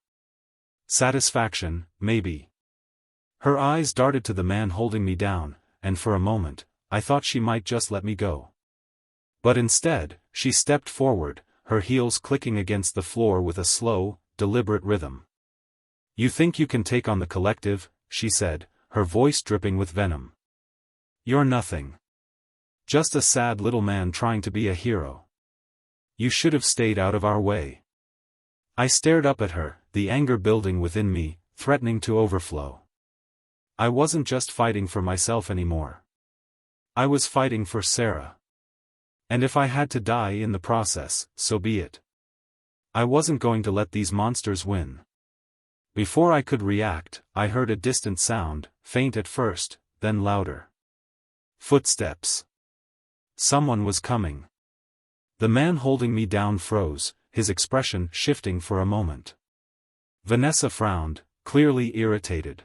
Satisfaction, maybe. Her eyes darted to the man holding me down, and for a moment, I thought she might just let me go. But instead, she stepped forward, her heels clicking against the floor with a slow, deliberate rhythm. "You think you can take on the collective," she said, her voice dripping with venom. "You're nothing. Just a sad little man trying to be a hero. You should have stayed out of our way." I stared up at her, the anger building within me, threatening to overflow. I wasn't just fighting for myself anymore. I was fighting for Sarah. And if I had to die in the process, so be it. I wasn't going to let these monsters win. Before I could react, I heard a distant sound, faint at first, then louder. Footsteps. Someone was coming. The man holding me down froze, his expression shifting for a moment. Vanessa frowned, clearly irritated.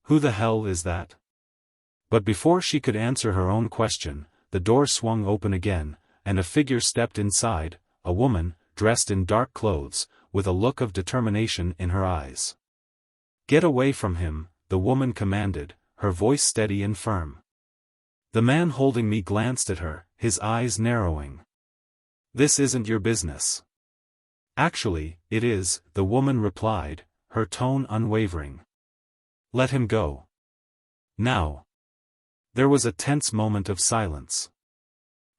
"Who the hell is that?" But before she could answer her own question, the door swung open again, and a figure stepped inside, a woman, dressed in dark clothes, with a look of determination in her eyes. "Get away from him," the woman commanded, her voice steady and firm. The man holding me glanced at her, his eyes narrowing. "This isn't your business." Actually, it is, the woman replied, her tone unwavering. Let him go. Now. There was a tense moment of silence.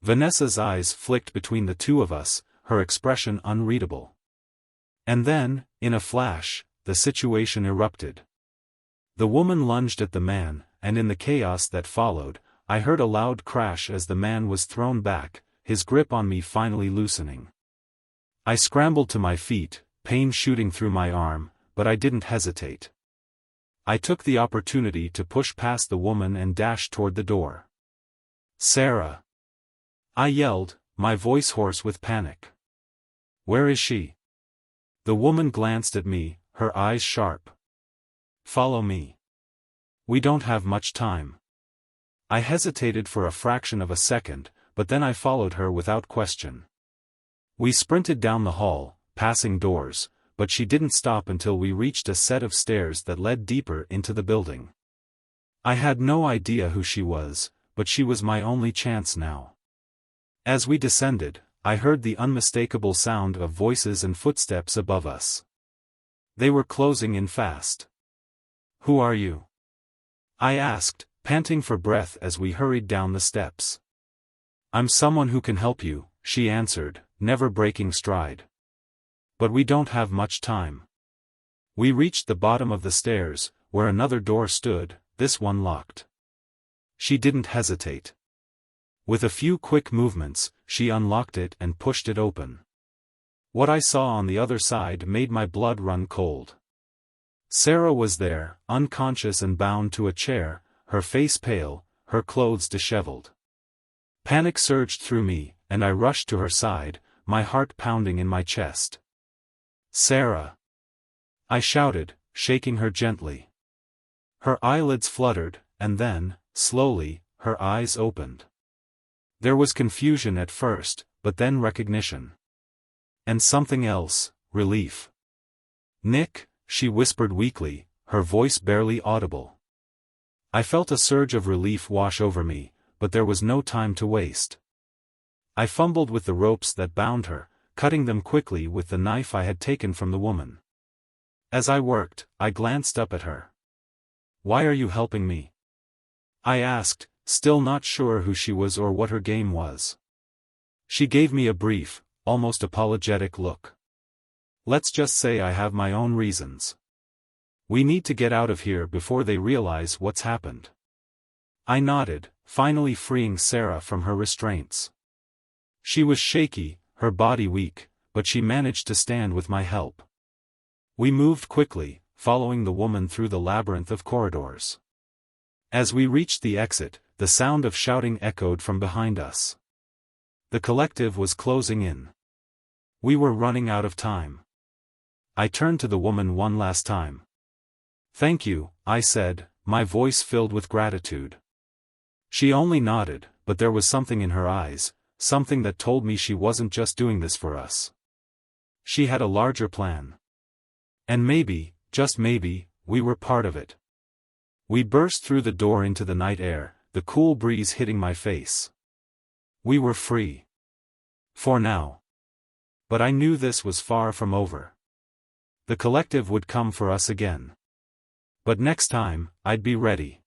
Vanessa's eyes flicked between the two of us, her expression unreadable. And then, in a flash, the situation erupted. The woman lunged at the man, and in the chaos that followed, I heard a loud crash as the man was thrown back, his grip on me finally loosening. I scrambled to my feet, pain shooting through my arm, but I didn't hesitate. I took the opportunity to push past the woman and dash toward the door. Sarah! I yelled, my voice hoarse with panic. Where is she? The woman glanced at me, her eyes sharp. Follow me. We don't have much time. I hesitated for a fraction of a second, but then I followed her without question. We sprinted down the hall, passing doors, but she didn't stop until we reached a set of stairs that led deeper into the building. I had no idea who she was, but she was my only chance now. As we descended, I heard the unmistakable sound of voices and footsteps above us. They were closing in fast. Who are you? I asked, panting for breath as we hurried down the steps. I'm someone who can help you, she answered, never breaking stride. But we don't have much time. We reached the bottom of the stairs, where another door stood, this one locked. She didn't hesitate. With a few quick movements, she unlocked it and pushed it open. What I saw on the other side made my blood run cold. Sarah was there, unconscious and bound to a chair, her face pale, her clothes disheveled. Panic surged through me, and I rushed to her side, my heart pounding in my chest. Sarah! I shouted, shaking her gently. Her eyelids fluttered, and then, slowly, her eyes opened. There was confusion at first, but then recognition. And something else, relief. Nick, she whispered weakly, her voice barely audible. I felt a surge of relief wash over me, but there was no time to waste. I fumbled with the ropes that bound her, cutting them quickly with the knife I had taken from the woman. As I worked, I glanced up at her. Why are you helping me? I asked, still not sure who she was or what her game was. She gave me a brief, almost apologetic look. Let's just say I have my own reasons. We need to get out of here before they realize what's happened. I nodded, finally freeing Sarah from her restraints. She was shaky, her body weak, but she managed to stand with my help. We moved quickly, following the woman through the labyrinth of corridors. As we reached the exit, the sound of shouting echoed from behind us. The collective was closing in. We were running out of time. I turned to the woman one last time. Thank you, I said, my voice filled with gratitude. She only nodded, but there was something in her eyes, something that told me she wasn't just doing this for us. She had a larger plan. And maybe, just maybe, we were part of it. We burst through the door into the night air, the cool breeze hitting my face. We were free. For now. But I knew this was far from over. The collective would come for us again. But next time, I'd be ready.